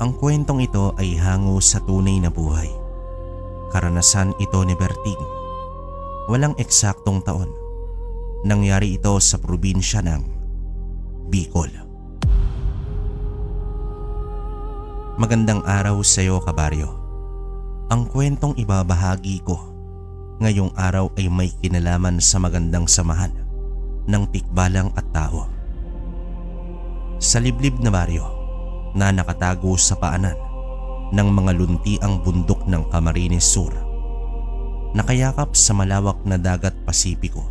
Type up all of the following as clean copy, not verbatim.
Ang kwentong ito ay hango sa tunay na buhay. Karanasan ito ni Berting. Walang eksaktong taon. Nangyari ito sa probinsya ng Bicol. Magandang araw sa iyo, kabaryo. Ang kwentong ibabahagi ko ngayong araw ay may kinalaman sa magandang samahan ng tikbalang at tao. Sa liblib na baryo na nakatago sa paanan ng mga luntiang bundok ng Camarines Sur, nakayakap sa malawak na dagat Pasipiko.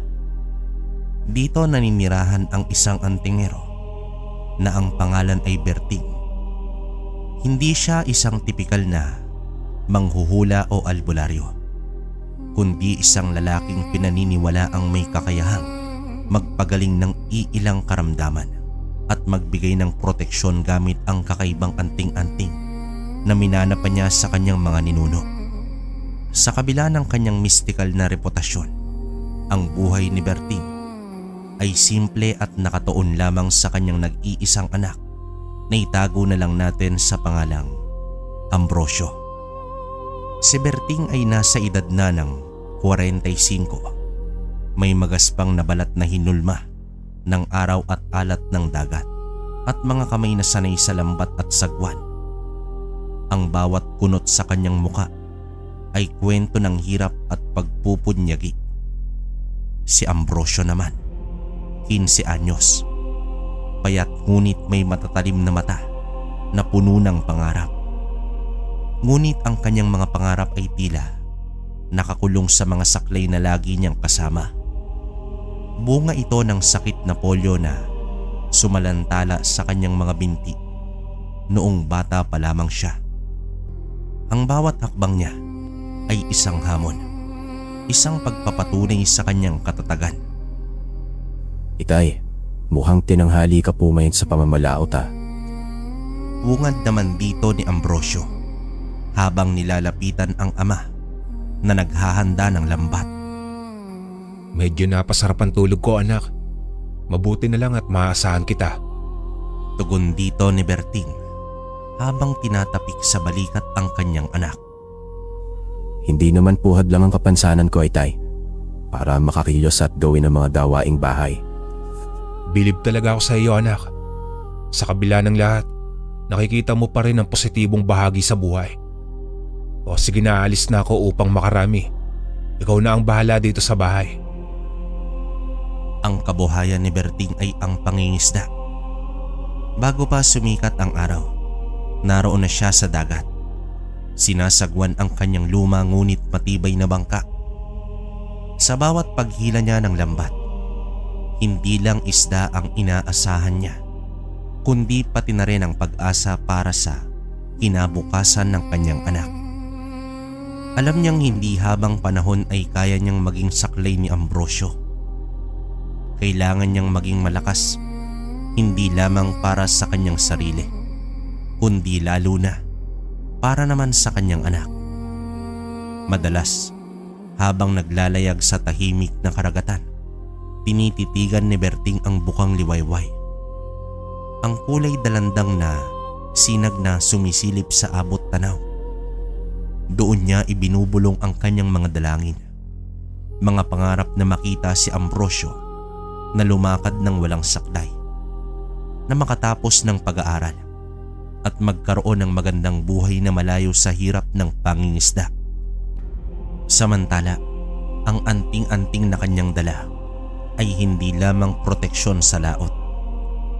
Dito naninirahan ang isang antingero na ang pangalan ay Berting. Hindi siya isang tipikal na manghuhula o albularyo, kundi isang lalaking pinaniniwala ang may kakayahang magpagaling ng iilang karamdaman at magbigay ng proteksyon gamit ang kakaibang anting-anting na minana pa niya sa kanyang mga ninuno. Sa kabila ng kanyang mistikal na reputasyon, ang buhay ni Berting ay simple at nakatuon lamang sa kanyang nag-iisang anak na itago na lang natin sa pangalang Ambrosio. Si Berting ay nasa edad na ng 45. May magaspang na balat na hinulma ng araw at alat ng dagat at mga kamay na sanay sa lambat at sagwan. Ang bawat kunot sa kanyang muka ay kwento ng hirap at pagpupunyagi. Si Ambrosio naman, 15 anyos, payat ngunit may matatalim na mata na puno ng pangarap. Ngunit ang kanyang mga pangarap ay tila nakakulong sa mga saklay na lagi niyang kasama. Bunga ito ng sakit na polio na sumalantala sa kanyang mga binti noong bata pa lamang siya. Ang bawat hakbang niya ay isang hamon, isang pagpapatunay sa kanyang katatagan. Itay, mukhang tinanghali ka pumayin sa pamamalaot ha. Bungad naman dito ni Ambrosio habang nilalapitan ang ama na naghahanda ng lambat. Medyo napasarap ang tulog ko, anak. Mabuti na lang at maaasahan kita. Tugon dito ni Berting habang tinatapik sa balikat ang kanyang anak. Hindi naman puhad lang ang kapansanan ko, Itay, para makakilos at gawin ang mga dawaing bahay. Bilib talaga ako sa iyo, anak. Sa kabila ng lahat, nakikita mo pa rin ang positibong bahagi sa buhay. O sige na, alis na ako upang makarami. Ikaw na ang bahala dito sa bahay. Ang kabuhayan ni Berting ay ang pangingisda. Bago pa sumikat ang araw, naroon na siya sa dagat. Sinasagwan ang kanyang luma ngunit matibay na bangka. Sa bawat paghila niya ng lambat, hindi lang isda ang inaasahan niya, kundi pati na rin ang pag-asa para sa kinabukasan ng kanyang anak. Alam niyang hindi habang panahon ay kaya niyang maging saklay ni Ambrosio. Kailangan niyang maging malakas, hindi lamang para sa kanyang sarili, kundi lalo na para naman sa kanyang anak. Madalas, habang naglalayag sa tahimik na karagatan, tinititigan ni Berting ang bukang liwayway. Ang kulay dalandang na sinag na sumisilip sa abot tanaw. Doon niya ibinubulong ang kanyang mga dalangin, mga pangarap na makita si Ambrosio na lumakad ng walang saklay, na makatapos ng pag-aaral at magkaroon ng magandang buhay na malayo sa hirap ng pangingisda. Samantala, ang anting-anting na kanyang dala ay hindi lamang proteksyon sa laot.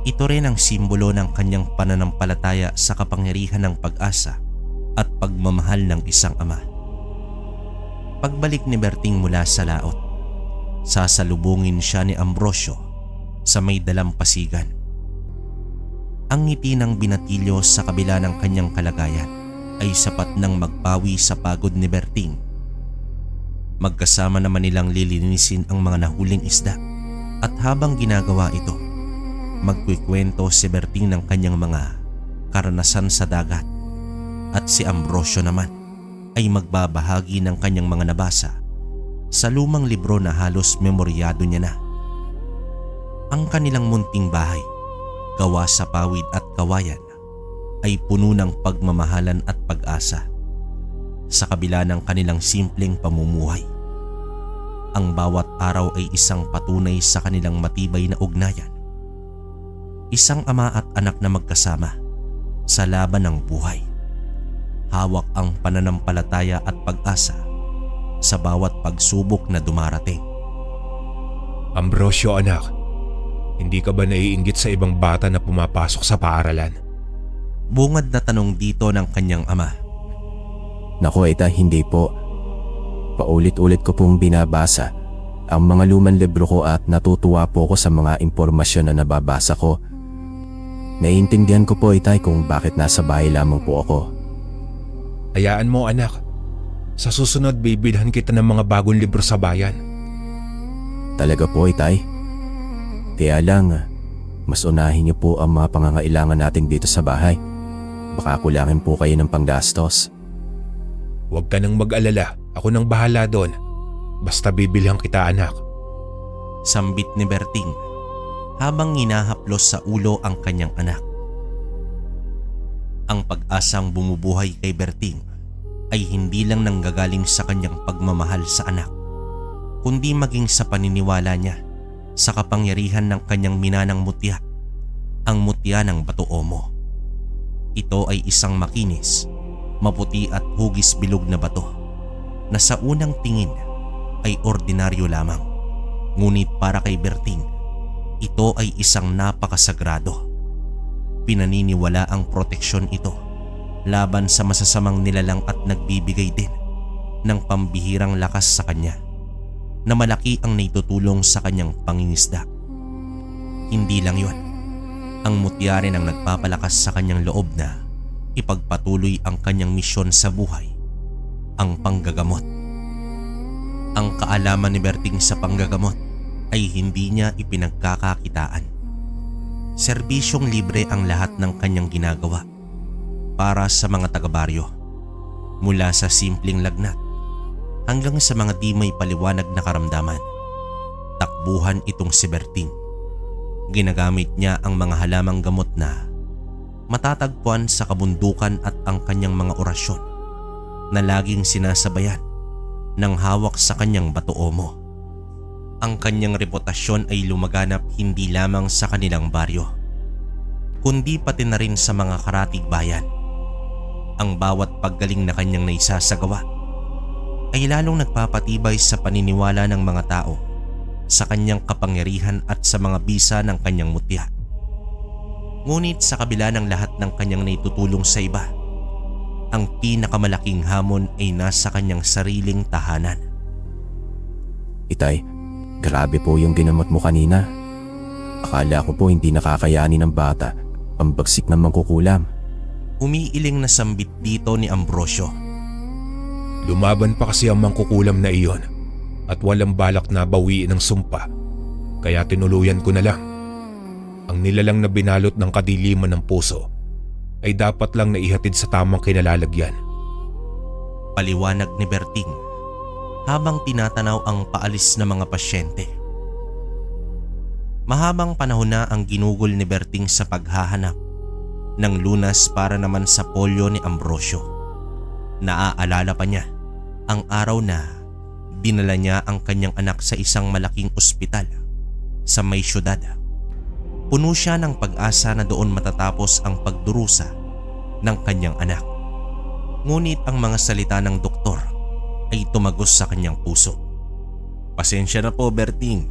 Ito rin ang simbolo ng kanyang pananampalataya sa kapangyarihan ng pag-asa at pagmamahal ng isang ama. Pagbalik ni Berting mula sa laot, sasalubungin siya ni Ambrosio sa may dalampasigan. Ang ngiti ng binatilyo sa kabila ng kanyang kalagayan ay sapat nang magpawi sa pagod ni Berting. Magkasama naman nilang lilinisin ang mga nahuling isda at habang ginagawa ito, magkukwento si Berting ng kanyang mga karanasan sa dagat at si Ambrosio naman ay magbabahagi ng kanyang mga nabasa sa lumang libro na halos memoryado niya na. Ang kanilang munting bahay, gawa sa pawid at kawayan, ay puno ng pagmamahalan at pag-asa sa kabila ng kanilang simpleng pamumuhay. Ang bawat araw ay isang patunay sa kanilang matibay na ugnayan. Isang ama at anak na magkasama sa laban ng buhay. Hawak ang pananampalataya at pag-asa sa bawat pagsubok na dumarating. Ambrosio anak, hindi ka ba naiinggit sa ibang bata na pumapasok sa paaralan? Bungad na tanong dito ng kanyang ama. Naku Itay, hindi po. Paulit-ulit ko pong binabasa ang mga lumang libro ko at natutuwa po ko sa mga impormasyon na nababasa ko. Naiintindihan ko po Itay kung bakit nasa bahay lamang po ako. Hayaan mo anak. Sa susunod bibilhan kita ng mga bagong libro sa bayan. Talaga po Itay. Kaya lang, mas unahin niyo po ang mga pangangailangan natin dito sa bahay. Baka kulangin po kayo ng panggastos. Huwag ka nang mag-alala. Ako nang bahala doon. Basta bibilhan kita anak. Sambit ni Berting habang hinahaplos sa ulo ang kanyang anak. Ang pag-asang bumubuhay kay Berting ay hindi lang nanggagaling sa kanyang pagmamahal sa anak, kundi maging sa paniniwala niya sa kapangyarihan ng kanyang minanang mutya, ang mutya ng Bato-Omo. Ito ay isang makinis, maputi at hugis bilog na bato na sa unang tingin ay ordinaryo lamang. Ngunit para kay Berting, ito ay isang napakasagrado. Pinaniniwala ang proteksyon ito laban sa masasamang nilalang at nagbibigay din ng pambihirang lakas sa kanya na malaki ang naitutulong sa kanyang pangingisda. Hindi lang yon, ang mutya rin ang nagpapalakas sa kanyang loob na ipagpatuloy ang kanyang misyon sa buhay, ang panggagamot. Ang kaalaman ni Berting sa panggagamot ay hindi niya ipinagkakakitaan. Serbisyong libre ang lahat ng kanyang ginagawa para sa mga taga-baryo, mula sa simpleng lagnat hanggang sa mga di may paliwanag na karamdaman. Takbuhan itong si Berting. Ginagamit niya ang mga halamang gamot na matatagpuan sa kabundukan at ang kanyang mga orasyon na laging sinasabayan ng hawak sa kanyang Bato-Omo. Ang kanyang reputasyon ay lumaganap hindi lamang sa kanilang baryo, kundi pati na rin sa mga karatig bayan. Ang bawat paggaling na kanyang naisasagawa ay lalong nagpapatibay sa paniniwala ng mga tao sa kanyang kapangyarihan at sa mga bisa ng kanyang mutya. Ngunit sa kabila ng lahat ng kanyang naitutulong sa iba, ang pinakamalaking hamon ay nasa kanyang sariling tahanan. Itay, grabe po yung ginamot mo kanina. Akala ko po hindi nakakayanin ng bata ang bagsik ng mangkukulam. Umiiling na sambit dito ni Ambrosio. Lumaban pa kasi ang mangkukulam na iyon at walang balak na bawiin ng sumpa, kaya tinuluyan ko na lang. Ang nilalang na binalot ng kadiliman ng puso ay dapat lang naihatid sa tamang kinalalagyan. Paliwanag ni Berting habang tinatanaw ang paalis na mga pasyente. Mahabang panahon na ang ginugol ni Berting sa paghahanap ng lunas para naman sa polio ni Ambrosio. Naaalala pa niya ang araw na dinala niya ang kanyang anak sa isang malaking ospital sa may syudad. Puno siya ng pag-asa na doon matatapos ang pagdurusa ng kanyang anak. Ngunit ang mga salita ng doktor ay tumagos sa kanyang puso. Pasensya na po Berting,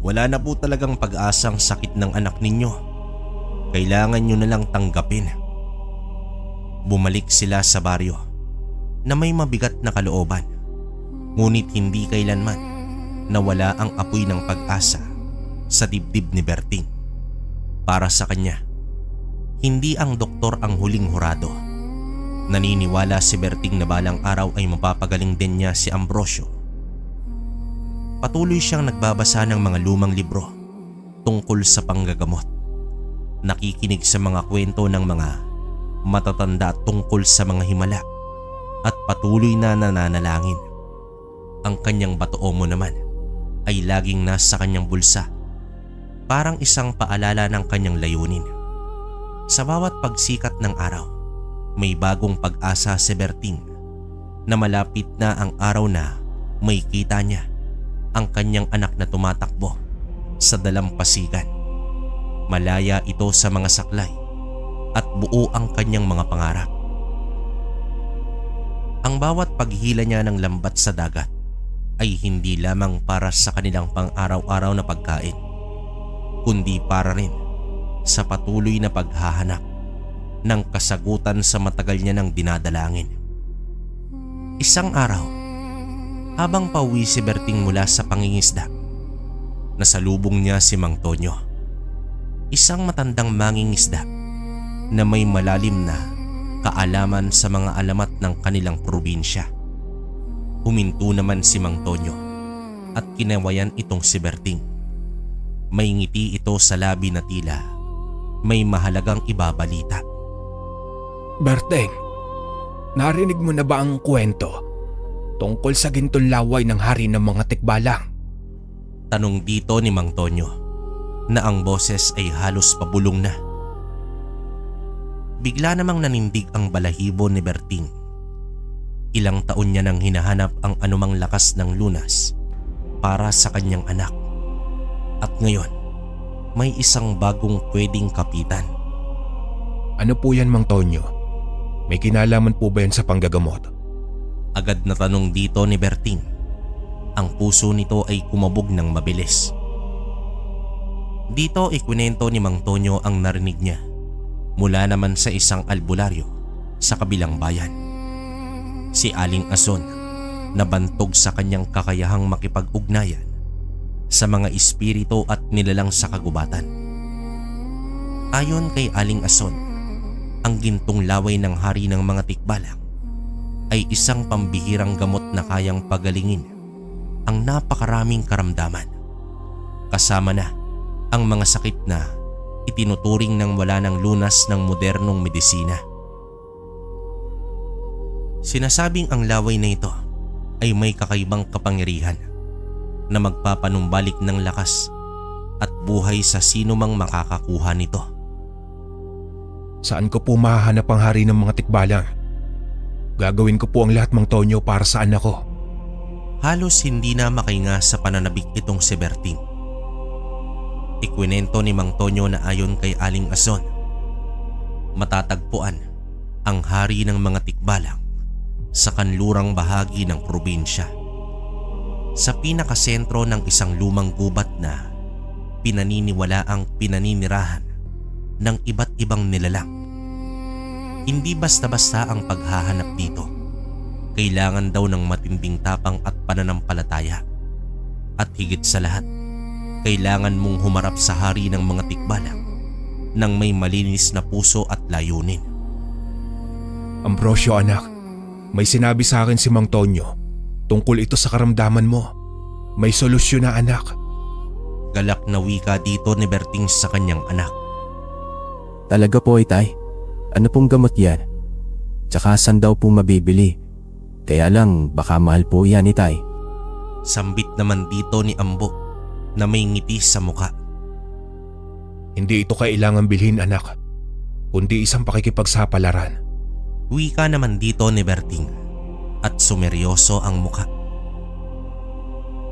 wala na po talagang pag-asang sakit ng anak ninyo. Kailangan nyo na lang tanggapin. Bumalik sila sa baryo na may mabigat na kalooban, ngunit hindi kailanman nawala ang apoy ng pag-asa sa dibdib ni Berting. Para sa kanya, hindi ang doktor ang huling hurado. Naniniwala si Berting na balang araw ay mapapagaling din niya si Ambrosio. Patuloy siyang nagbabasa ng mga lumang libro tungkol sa panggagamot. Nakikinig sa mga kwento ng mga matatanda tungkol sa mga himala at patuloy na nananalangin. Ang kanyang Bato-Omo naman ay laging nasa kanyang bulsa, parang isang paalala ng kanyang layunin. Sa bawat pagsikat ng araw, may bagong pag-asa si Berting na malapit na ang araw na may kita niya ang kanyang anak na tumatakbo sa dalampasigan. Malaya ito sa mga saklay at buo ang kanyang mga pangarap. Ang bawat paghila niya ng lambat sa dagat ay hindi lamang para sa kanilang pang-araw-araw na pagkain, kundi para rin sa patuloy na paghahanap ng kasagutan sa matagal niya ng dinadalangin. Isang araw, habang pauwi si Berting mula sa pangingisda, nasalubong niya si Mang Tonyo, isang matandang mangingisda na may malalim na kaalaman sa mga alamat ng kanilang probinsya. Huminto naman si Mang Tonyo at kinawayan itong si Berting. May ngiti ito sa labi na tila may mahalagang ibabalita. Berting, narinig mo na ba ang kwento tungkol sa gintong laway ng hari ng mga tikbalang? Tanong dito ni Mang Tonyo na ang boses ay halos pabulong na. Bigla namang nanindig ang balahibo ni Berting. Ilang taon niya nang hinahanap ang anumang lakas ng lunas para sa kanyang anak. At ngayon, may isang bagong pwedeng kapitan. Ano po yan, Mang Tonyo? May kinalaman po ba yan sa panggagamot? Agad na tanong dito ni Berting. Ang puso nito ay kumabog ng mabilis. Dito ikwinento ni Mang Tonyo ang narinig niya mula naman sa isang albularyo sa kabilang bayan. Si Aling Ason nabantog sa kanyang kakayahang makipag-ugnayan sa mga espiritu at nilalang sa kagubatan. Ayon kay Aling Ason, ang gintong laway ng hari ng mga tikbalang ay isang pambihirang gamot na kayang pagalingin ang napakaraming karamdaman, kasama na ang mga sakit na itinuturing ng wala ng lunas ng modernong medisina. Sinasabing ang laway na ito ay may kakaibang kapangyarihan na magpapanumbalik ng lakas at buhay sa sino mang makakakuha nito. Saan ko po mahahanap ang hari ng mga tikbalang? Gagawin ko po ang lahat, Mang Tonyo, para sa anak ko. Halos hindi na makahinga sa pananabik itong si Berting. Ikwinento ni Mang Tonyo na ayon kay Aling Ason, matatagpuan ang hari ng mga tikbalang sa kanlurang bahagi ng probinsya, sa pinakasentro ng isang lumang gubat na pinaniniwalaang pinaninirahan ng iba't ibang nilalang. Hindi basta-basta ang paghahanap dito. Kailangan daw ng matinding tapang at pananampalataya. At higit sa lahat, kailangan mong humarap sa hari ng mga tikbalang nang may malinis na puso at layunin. Ambrosio, anak, may sinabi sa akin si Mang Tonyo tungkol ito sa karamdaman mo. May solusyon na, anak. Galak na wika dito ni Berting sa kanyang anak. Talaga po, itay. Ano pong gamot yan? Tsaka saan daw po mabibili? Kaya lang baka mahal po yan, itay. Sambit naman dito ni Ambo na may ngiti sa muka. Hindi ito kailangan bilhin, anak, kundi isang pakikipagsapalaran. Wika naman dito ni Berting at sumeryoso ang muka.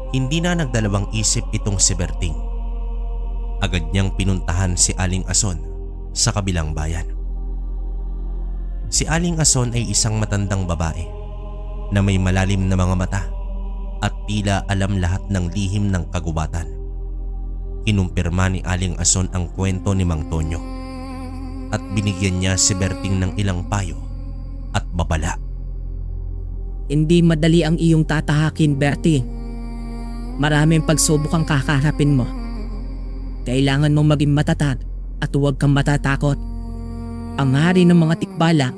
Hindi na nagdalawang isip itong si Berting. Agad niyang pinuntahan si Aling Ason sa kabilang bayan. Si Aling Ason ay isang matandang babae na may malalim na mga mata at tila alam lahat ng lihim ng kagubatan. Kinumpirma ni Aling Ason ang kwento ni Mang Tonyo at binigyan niya si Berting ng ilang payo at babala. Hindi madali ang iyong tatahakin, Bertie. Maraming pagsubok ang kakaharapin mo. Kailangan mong maging matatag at huwag kang matatakot. Ang hari ng mga tikbalang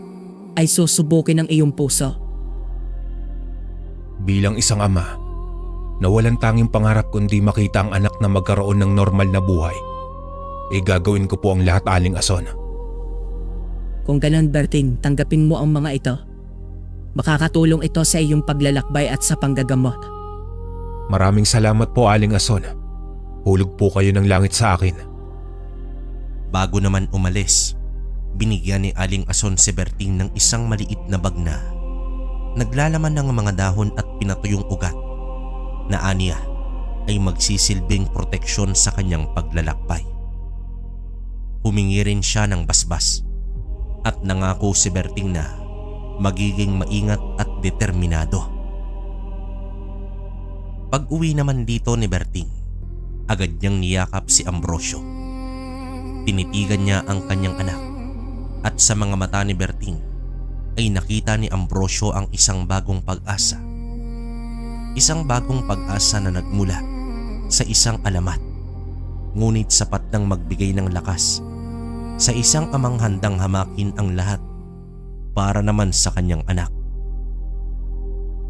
ay susubukin ang iyong puso. Bilang isang ama, na walang tanging pangarap kundi makita ang anak na magkaroon ng normal na buhay, gagawin ko po ang lahat, Aling Ason. Kung ganun, Berting, tanggapin mo ang mga ito. Makakatulong ito sa iyong paglalakbay at sa panggagamot. Maraming salamat po, Aling Ason. Hulog po kayo ng langit sa akin. Bago naman umalis, Binigyan ni Aling Ason si Berting ng isang maliit na bag na naglalaman ng mga dahon at pinatuyong ugat na aniya ay magsisilbing proteksyon sa kanyang paglalakbay. Humingi rin siya ng basbas at nangako si Berting na magiging maingat at determinado. Pag-uwi naman dito ni Berting, agad niyang niyakap si Ambrosio. Tinitigan niya ang kanyang anak at sa mga mata ni Berting ay nakita ni Ambrosio ang isang bagong pag-asa. Isang bagong pag-asa na nagmula sa isang alamat, ngunit sapat nang magbigay ng lakas sa isang amang handang hamakin ang lahat para naman sa kanyang anak.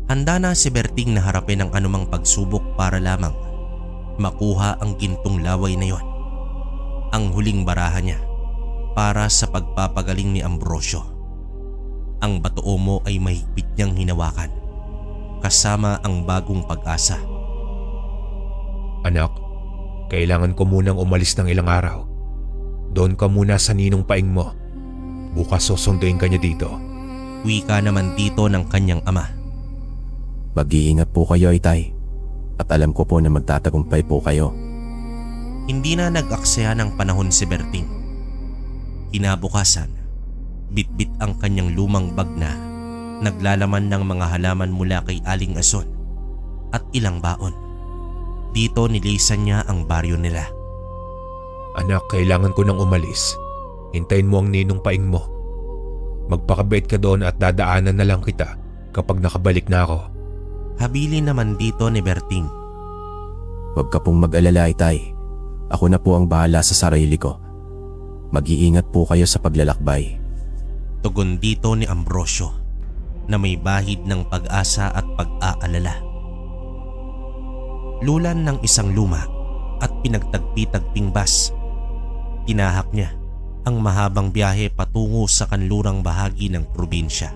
Handa na si Berting na harapin ang anumang pagsubok para lamang makuha ang gintong laway na yon, ang huling baraha niya para sa pagpapagaling ni Ambrosio. Ang batuomo ay mahigpit niyang hinawakan kasama ang bagong pag-asa. Anak, kailangan ko munang umalis ng ilang araw. Doon ka muna sa ninong paing mo. Bukas susunduin ka niya dito. Wika naman dito ng kanyang ama. Mag-iingat po kayo, Itay. At alam ko po na magtatagumpay po kayo. Hindi na nag-aksaya ng panahon si Berting. Kinabukasan, bitbit ang kanyang lumang bag na naglalaman ng mga halaman mula kay Aling Ason at ilang baon. Dito nilisan niya ang baryo nila. Anak, kailangan ko nang umalis. Hintayin mo ang ninong paing mo. Magpakabait ka doon at dadaanan na lang kita kapag nakabalik na ako. Habilin naman dito ni Berting. Huwag ka pong mag-alala, Itay. Ako na po ang bahala sa sarili ko. Mag-iingat po kayo sa paglalakbay. Tugon dito ni Ambrosio na may bahid ng pag-asa at pag-aalala. Lulan ng isang luma at pinagtagpi-tagping bus, tinahak niya ang mahabang biyahe patungo sa kanlurang bahagi ng probinsya.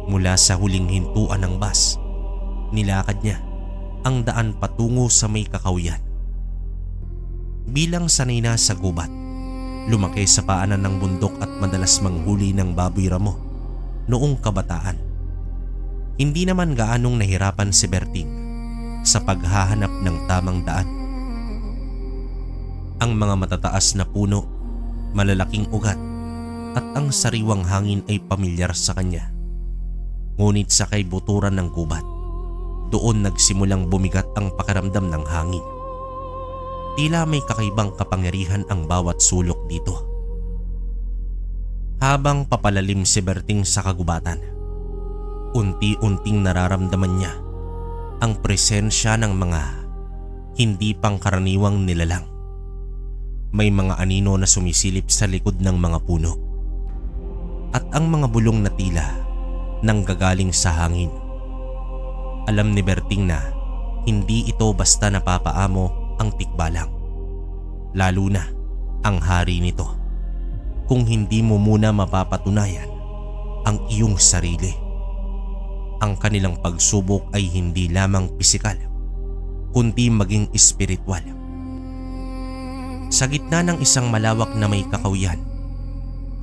Mula sa huling hintuan ng bus, nilakad niya ang daan patungo sa may kakawyan. Bilang sanay na sa gubat, lumaki sa paanan ng bundok at madalas manghuli ng baboy ramo noong kabataan. Hindi naman gaanong nahirapan si Berting sa paghahanap ng tamang daan. Ang mga matataas na puno, malalaking ugat at ang sariwang hangin ay pamilyar sa kanya. Ngunit sa kaibuturan ng gubat, doon nagsimulang bumigat ang pakiramdam ng hangin. Tila may kakaibang kapangyarihan ang bawat sulok dito. Habang papalalim si Berting sa kagubatan, unti-unting nararamdaman niya ang presensya ng mga hindi pangkaraniwang nilalang. May mga anino na sumisilip sa likod ng mga puno at ang mga bulong na tila nanggagaling sa hangin. Alam ni Berting na hindi ito basta napapaamo ang tikbalang, lalo na ang hari nito, kung hindi mo muna mapapatunayan ang iyong sarili. Ang kanilang pagsubok ay hindi lamang pisikal, kundi maging espiritual. Sa gitna ng isang malawak na may kakawyan,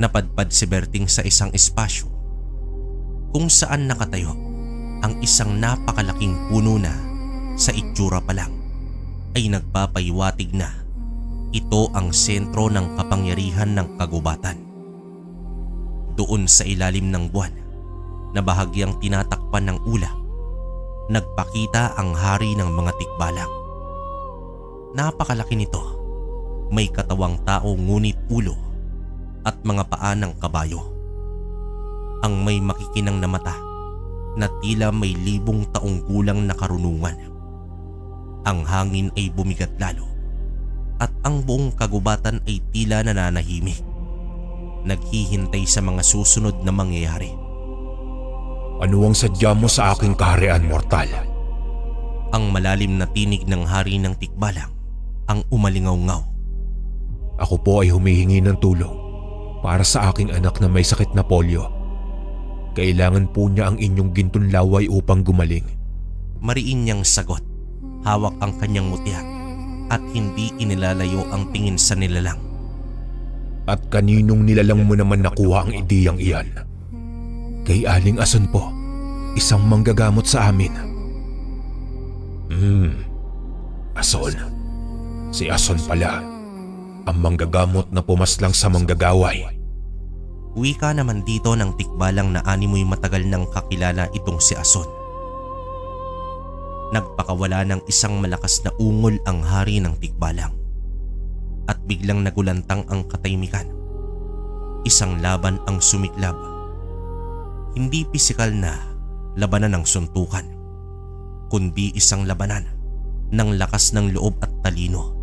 napadpad si Berting sa isang espasyo kung saan nakatayo ang isang napakalaking puno na sa itsura pa lang ay nagpapaiwatig na ito ang sentro ng kapangyarihan ng kagubatan. Doon sa ilalim ng buwan na bahagyang tinatakpan ng ulap, nagpakita ang hari ng mga tikbalang. Napakalaki nito, may katawang tao ngunit ulo at mga paa ng kabayo. Ang may makikinang na mata na tila may 1,000 taong gulang na karunungan. Ang hangin ay bumigat lalo at ang buong kagubatan ay tila nananahimik, naghihintay sa mga susunod na mangyayari. Ano ang sadya mo sa aking kaharian, mortal? Ang malalim na tinig ng hari ng tikbalang ang umalingaw-ngaw. Ako po ay humihingi ng tulong para sa aking anak na may sakit na polio. Kailangan po niya ang inyong gintong laway upang gumaling. Mariin niyang sagot, hawak ang kanyang mutya at hindi inilalayo ang tingin sa nilalang. At kaninong nilalang mo naman nakuha ang ideyang iyan? Kay Aling Ason po, isang manggagamot sa amin. Ason. Si Ason pala, ang manggagamot na pumaslang sa manggagaway. Wika naman dito ng tikbalang na animoy matagal nang kakilala itong si Ason. Nagpakawala ng isang malakas na ungol ang hari ng tikbalang at biglang nagulantang ang katahimikan. Isang laban ang sumiklab. Hindi pisikal na labanan ng suntukan, kundi isang labanan ng lakas ng loob at talino.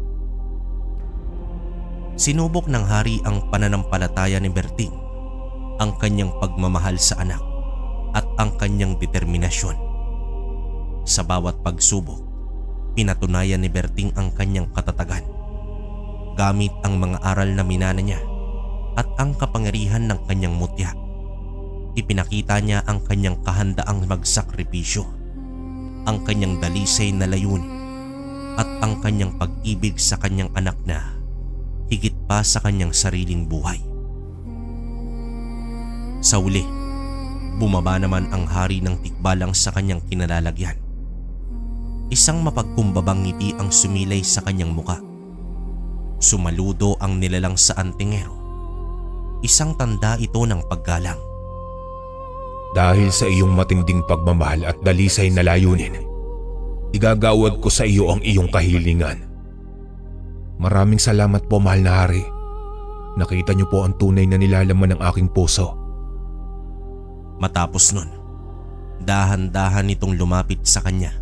Sinubok ng hari ang pananampalataya ni Berting, ang kanyang pagmamahal sa anak at ang kanyang determinasyon. Sa bawat pagsubok, pinatunayan ni Berting ang kanyang katatagan gamit ang mga aral na minana niya at ang kapangyarihan ng kanyang mutya. Ipinakita niya ang kanyang kahandaang magsakripisyo, ang kanyang dalisay na layunin at ang kanyang pag-ibig sa kanyang anak na higit pa sa kanyang sariling buhay. Sa uli, bumaba naman ang hari ng tikbalang sa kanyang kinalalagyan. Isang mapagkumbabang ngiti ang sumilay sa kanyang muka. Sumaludo ang nilalang sa antingero. Isang tanda ito ng paggalang. Dahil sa iyong matinding pagmamahal at dalisay na layunin, igagawad ko sa iyo ang iyong kahilingan. Maraming salamat po, mahal na hari. Nakita niyo po ang tunay na nilalaman ng aking puso. Matapos nun, dahan-dahan itong lumapit sa kanya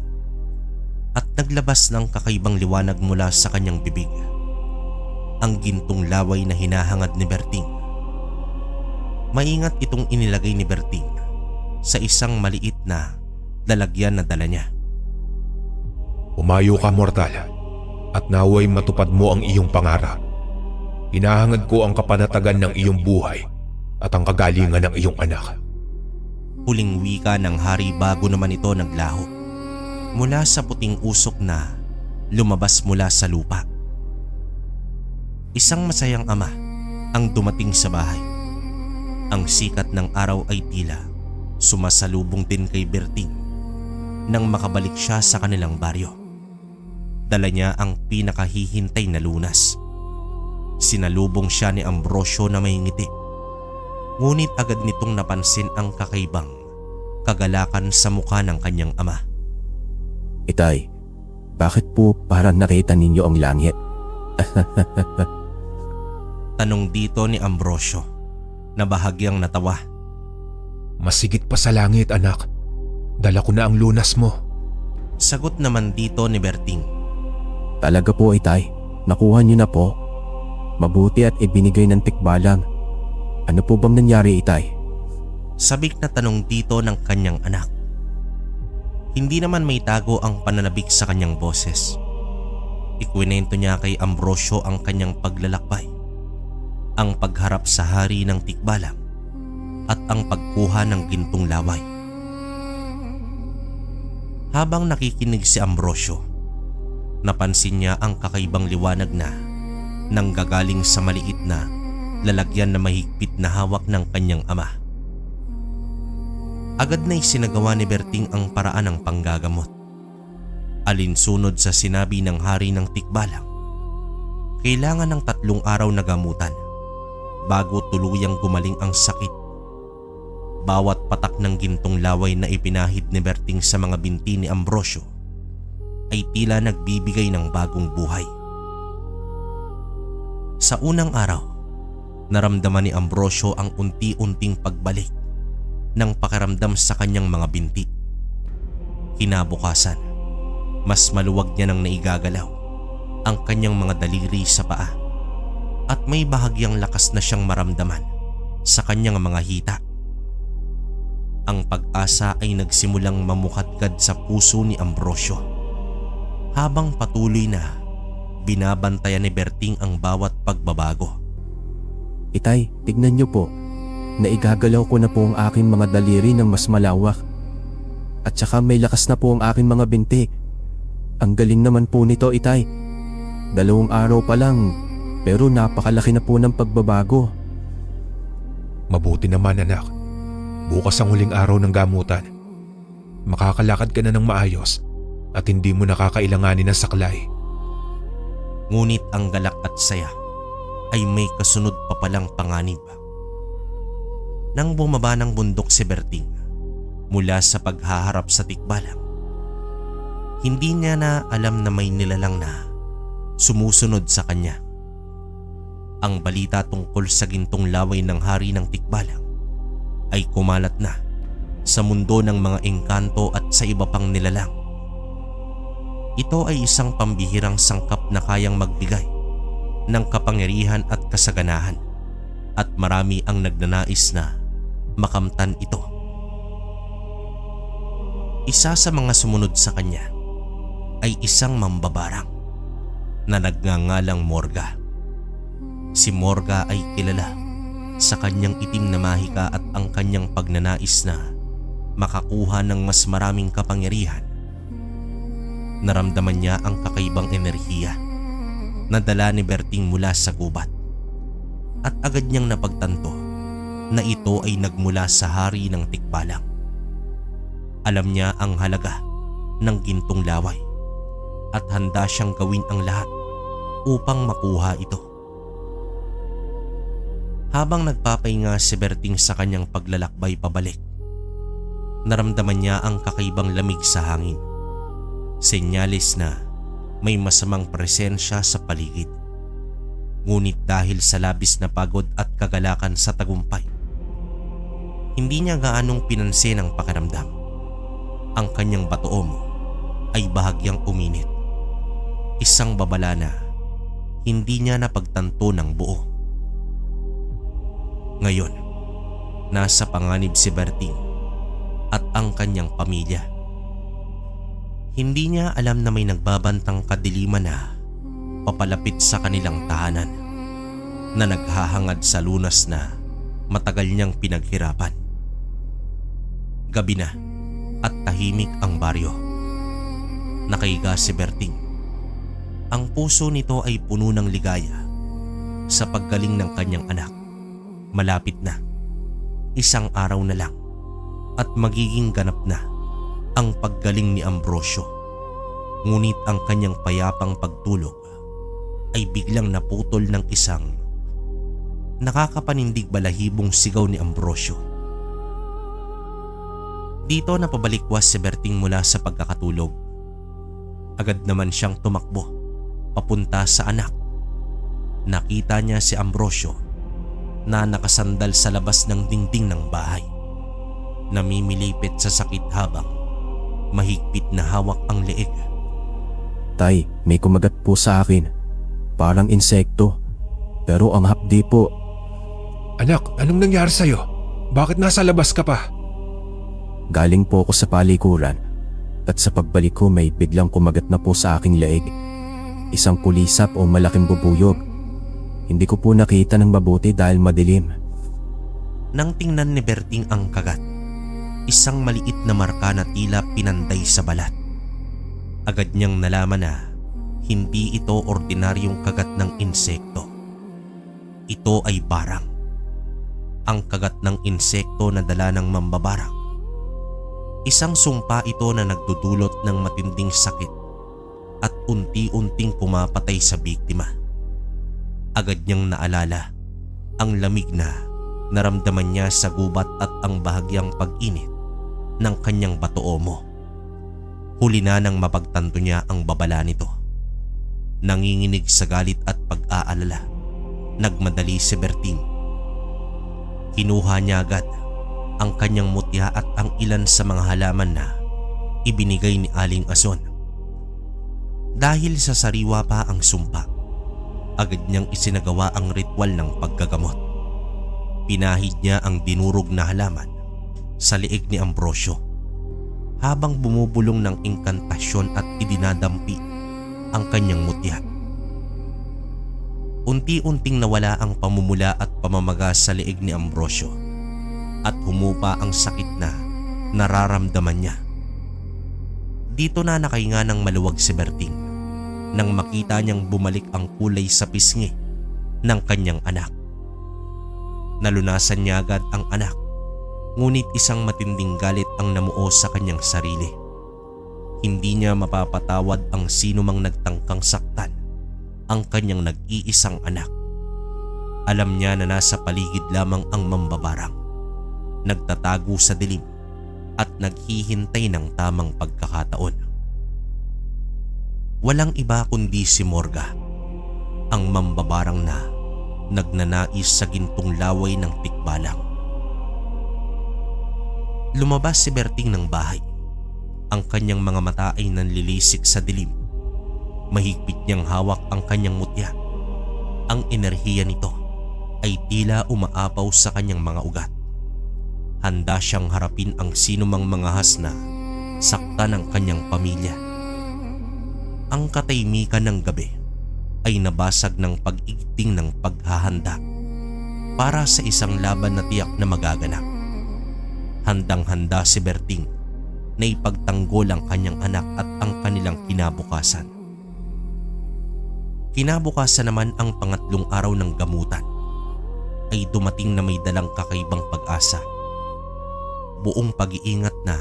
at naglabas ng kakaibang liwanag mula sa kanyang bibig. Ang gintong laway na hinahangad ni Berting. Maingat itong inilagay ni Berting sa isang maliit na lalagyan na dala niya. Umayo ka, mortal, at naway matupad mo ang iyong pangarap. Hinahangad ko ang kapanatagan ng iyong buhay at ang kagalingan ng iyong anak. Huling wika ng hari bago naman ito naglaho mula sa puting usok na lumabas mula sa lupa. Isang masayang ama ang dumating sa bahay. Ang sikat ng araw ay tila sumasalubong din kay Berting nang makabalik siya sa kanilang baryo. Dala niya ang pinakahihintay na lunas. Sinalubong siya ni Ambrosio na may ngiti. Ngunit agad nitong napansin ang kakaibang kagalakan sa mukha ng kanyang ama. Itay, bakit po parang nakita ninyo ang langit? Tanong dito ni Ambrosio na bahagyang natawa. Masigit pa sa langit, anak. Dala ko na ang lunas mo. Sagot naman dito ni Berting. Talaga po, Itay. Nakuha niyo na po. Mabuti at ibinigay ng tikbalang. Ano po bang nangyari, Itay? Sabik na tanong dito ng kanyang anak. Hindi naman may tago ang pananabik sa kanyang boses. Ikwinento niya kay Ambrosio ang kanyang paglalakbay, ang pagharap sa hari ng tikbalang at ang pagkuha ng gintong laway. Habang nakikinig si Ambrosio, napansin niya ang kakaibang liwanag na nanggagaling sa maliit na lalagyan na mahigpit na hawak ng kanyang ama. Agad na isinagawa ni Berting ang paraan ng panggagamot. Alinsunod sa sinabi ng hari ng tikbalang, kailangan ng 3 araw na gamutan bago tuluyang gumaling ang sakit. Bawat patak ng gintong laway na ipinahid ni Berting sa mga binti ni Ambrosio ay tila nagbibigay ng bagong buhay. Sa unang araw, naramdaman ni Ambrosio ang unti-unting pagbalik ng pakiramdam sa kanyang mga binti. Kinabukasan, mas maluwag niya nang naigagalaw ang kanyang mga daliri sa paa at may bahagyang lakas na siyang maramdaman sa kanyang mga hita. Ang pag-asa ay nagsimulang mamukadkad sa puso ni Ambrosio habang patuloy na binabantayan ni Berting ang bawat pagbabago. Itay, tignan niyo po. Naigagalaw ko na po ang aking mga daliri ng mas malawak. At saka may lakas na po ang aking mga binti. Ang galing naman po nito, Itay. 2 araw pa lang, pero napakalaki na po ng pagbabago. Mabuti naman anak. Bukas ang huling araw ng gamutan. Makakalakad ka na ng maayos at hindi mo nakakailanganin ng saklay. Ngunit ang galak at saya ay may kasunod pa palang panganib. Nang bumaba ng bundok si Berting mula sa paghaharap sa tikbalang, hindi niya na alam na may nilalang na sumusunod sa kanya. Ang balita tungkol sa gintong laway ng hari ng tikbalang ay kumalat na sa mundo ng mga engkanto at sa iba pang nilalang. Ito ay isang pambihirang sangkap na kayang magbigay ng kapangyarihan at kasaganahan at marami ang nagnanais na makamtan ito. Isa sa mga sumunod sa kanya ay isang mambabarang na nagngangalang Morga. Si Morga ay kilala sa kanyang itim na mahika at ang kanyang pagnanais na makakuha ng mas maraming kapangyarihan. Naramdaman niya ang kakaibang enerhiya na dala ni Berting mula sa gubat at agad niyang napagtanto na ito ay nagmula sa hari ng tikbalang. Alam niya ang halaga ng gintong laway at handa siyang gawin ang lahat upang makuha ito. Habang nagpapahinga si Berting sa kanyang paglalakbay pabalik, naramdaman niya ang kakaibang lamig sa hangin. Senyales na may masamang presensya sa paligid. Ngunit dahil sa labis na pagod at kagalakan sa tagumpay, hindi niya gaanong pinansin ang pakiramdam. Ang kanyang batoomo ay bahagyang uminit. Isang babala na hindi niya napagtanto ng buo. Ngayon, nasa panganib si Berting at ang kanyang pamilya. Hindi niya alam na may nagbabantang kadiliman na papalapit sa kanilang tahanan na naghahangad sa lunas na matagal niyang pinaghirapan. Gabi na at tahimik ang baryo. Nakahiga si Berting. Ang puso nito ay puno ng ligaya sa paggaling ng kanyang anak. Malapit na, isang araw na lang at magiging ganap na ang paggaling ni Ambrosio. Ngunit ang kanyang payapang pagtulog ay biglang naputol ng isang nakakapanindig balahibong sigaw ni Ambrosio. Dito napabalikwas si Berting mula sa pagkakatulog. Agad naman siyang tumakbo papunta sa anak. Nakita niya si Ambrosio na nakasandal sa labas ng dingding ng bahay. Namimilipit sa sakit habang mahigpit na hawak ang leeg. Tay, may kumagat po sa akin. Parang insekto. Pero ang hapdi po. Anak, anong nangyari sa'yo? Bakit nasa labas ka pa? Galing po ako sa palikuran. At sa pagbalik ko may biglang kumagat na po sa aking leeg. Isang kulisap o malaking bubuyog. Hindi ko po nakita ng mabuti dahil madilim. Nang tingnan ni Berting ang kagat, isang maliit na marka na tila pinanday sa balat. Agad niyang nalaman na hindi ito ordinaryong kagat ng insekto. Ito ay barang. Ang kagat ng insekto na dala ng mambabarang. Isang sumpa ito na nagdudulot ng matinding sakit at unti-unting pumapatay sa biktima. Agad niyang naalala ang lamig na naramdaman niya sa gubat at ang bahagyang pag-init ng kanyang batoomo. Huli na nang mapagtanto niya ang babala nito. Nanginginig sa galit at pag-aalala, nagmadali si Berting. Kinuha niya agad ang kanyang mutya at ang ilan sa mga halaman na ibinigay ni Aling Ason. Dahil sa sariwa pa ang sumpa, agad niyang isinagawa ang ritual ng paggagamot. Pinahid niya ang dinurog na halaman sa leeg ni Ambrosio habang bumubulong ng inkantasyon at idinadampi ang kanyang mutya. Unti-unting nawala ang pamumula at pamamaga sa leeg ni Ambrosio at humupa ang sakit na nararamdaman niya. Dito na nakahinga ng maluwag si Berting nang makita niyang bumalik ang kulay sa pisngi ng kanyang anak. Nalunasan niya agad ang anak, ngunit isang matinding galit ang namuo sa kanyang sarili. Hindi niya mapapatawad ang sino mang nagtangkang saktan ang kanyang nag-iisang anak. Alam niya na nasa paligid lamang ang mambabarang, nagtatago sa dilim at naghihintay ng tamang pagkakataon. Walang iba kundi si Morga, ang mambabarang na nagnanais sa gintong laway ng tikbalang. Lumabas si Berting ng bahay. Ang kanyang mga mata ay nanlilisik sa dilim. Mahigpit niyang hawak ang kanyang mutya. Ang enerhiya nito ay tila umaapaw sa kanyang mga ugat. Handa siyang harapin ang sinumang mga hasna sakta ng kanyang pamilya. Ang katahimikan ng gabi ay nabasag ng pag-igting ng paghahanda para sa isang laban na tiyak na magaganap. Handang-handa si Berting na ipagtanggol ang kanyang anak at ang kanilang kinabukasan. Kinabukasan naman ang pangatlong araw ng gamutan ay dumating na may dalang kakaibang pag-asa. Buong pag-iingat na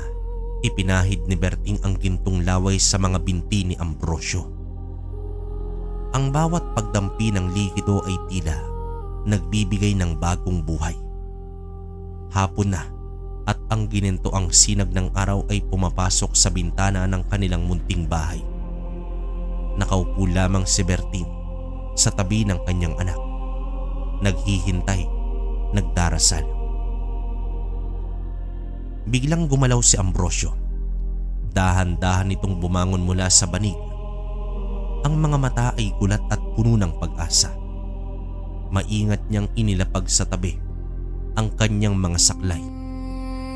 ipinahid ni Berting ang gintong laway sa mga binti ni Ambrosio. Ang bawat pagdampi ng likido ay tila nagbibigay ng bagong buhay. Hapon na at ang ginintoang sinag ng araw ay pumapasok sa bintana ng kanilang munting bahay. Nakaupo lamang si Berting sa tabi ng kanyang anak. Naghihintay, nagdarasal. Biglang gumalaw si Ambrosio. Dahan-dahan itong bumangon mula sa banig. Ang mga mata ay gulat at puno ng pag-asa. Maingat niyang inilapag sa tabi ang kanyang mga saklay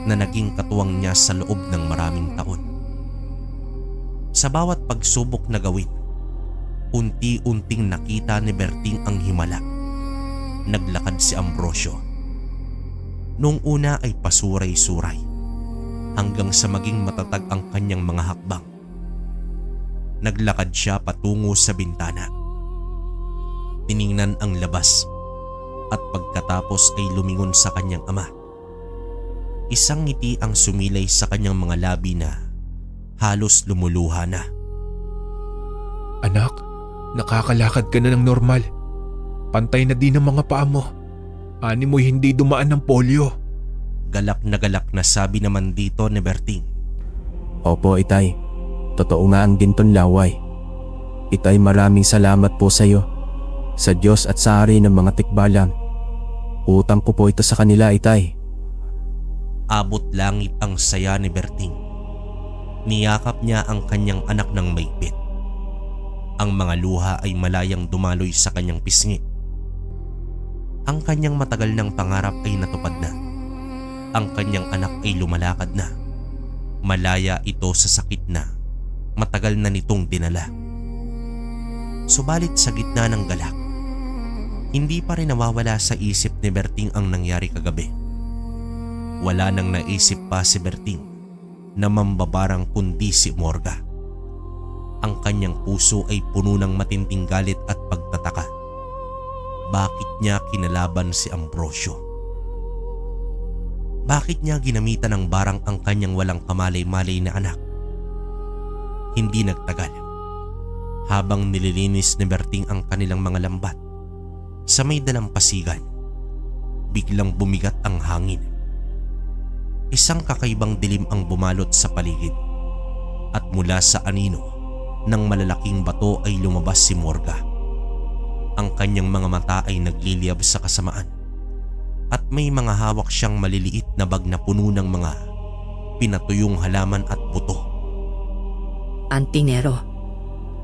na naging katuwang niya sa loob ng maraming taon. Sa bawat pagsubok na gawin, unti-unting nakita ni Berting ang himala. Naglakad si Ambrosio. Noong una ay pasuray-suray hanggang sa maging matatag ang kanyang mga hakbang. Naglakad siya patungo sa bintana. Tiningnan ang labas at pagkatapos ay lumingon sa kanyang ama. Isang ngiti ang sumilay sa kanyang mga labi na halos lumuluha na. Anak, nakakalakad ka na ng normal. Pantay na din ang mga paa mo. Ani mo'y hindi dumaan ng polio. Galak na sabi naman dito ni Berting. Opo, Itay. Totoo nga ang ginton laway. Itay, maraming salamat po sa iyo, sa Diyos at sa hari ng mga tikbalang. Utang ko po ito sa kanila, Itay. Abot langit ang saya ni Berting. Niyakap niya ang kanyang anak ng maigpit. Ang mga luha ay malayang dumaloy sa kanyang pisngi. Ang kanyang matagal ng pangarap ay natupad na. Ang kanyang anak ay lumalakad na. Malaya ito sa sakit na matagal na nitong dinala. Subalit sa gitna ng galak, hindi pa rin nawawala sa isip ni Berting ang nangyari kagabi. Wala nang naisip pa si Berting na mambabarang kundi si Morga. Ang kanyang puso ay puno ng matinding galit at pagtataka. Bakit niya kinalaban si Ambrosio? Bakit niya ginamitan ng barang ang kanyang walang kamalay-malay na anak? Hindi nagtagal. Habang nililinis ni Berting ang kanilang mga lambat sa may dalampasigan, biglang bumigat ang hangin. Isang kakaibang dilim ang bumalot sa paligid at mula sa anino ng malalaking bato ay lumabas si Morga. Ang kanyang mga mata ay nagliliyab sa kasamaan at may mga hawak siyang maliliit na bag na puno ng mga pinatuyong halaman at buto. Antinero,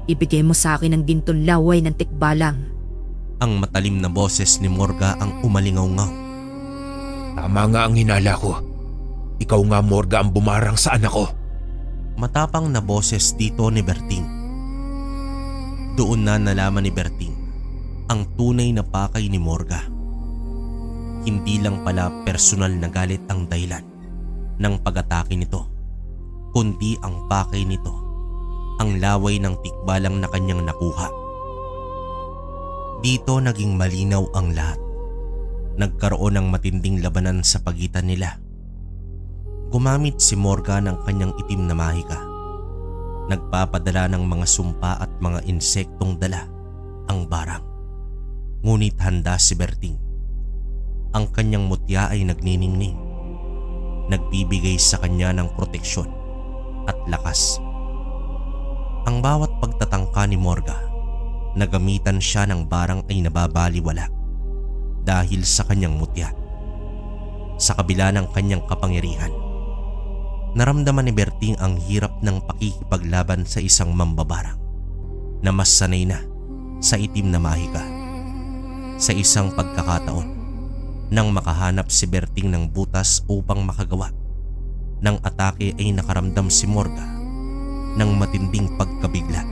ibigay mo sa akin ang gintong laway ng tikbalang. Ang matalim na boses ni Morga ang umalingaw-ngaw. Tama nga ang hinala ko. Ikaw nga, Morga, ang bumarang sa anak ko. Matapang na boses dito ni Berting. Doon na nalaman ni Berting ang tunay na pakay ni Morga. Hindi lang pala personal na galit ang dahilan ng pag-atake nito, kundi ang pakay nito, ang laway ng tikbalang na kanyang nakuha. Dito naging malinaw ang lahat. Nagkaroon ng matinding labanan sa pagitan nila. Gumamit si Morga ng kanyang itim na mahika. Nagpapadala ng mga sumpa at mga insektong dala ang barang. Ngunit handa si Berting. Ang kanyang mutya ay nagniningning. Nagbibigay sa kanya ng proteksyon at lakas. Ang bawat pagtatangka ni Morga na gamitan siya ng barang ay nababaliwala dahil sa kanyang mutya. Sa kabila ng kanyang kapangyarihan, naramdaman ni Berting ang hirap ng pakikipaglaban sa isang mambabarang na mas sanay na sa itim na mahika. Sa isang pagkakataon, nang makahanap si Berting ng butas upang makagawa ng atake ay nakaramdam si Morga ng matinding pagkabigla.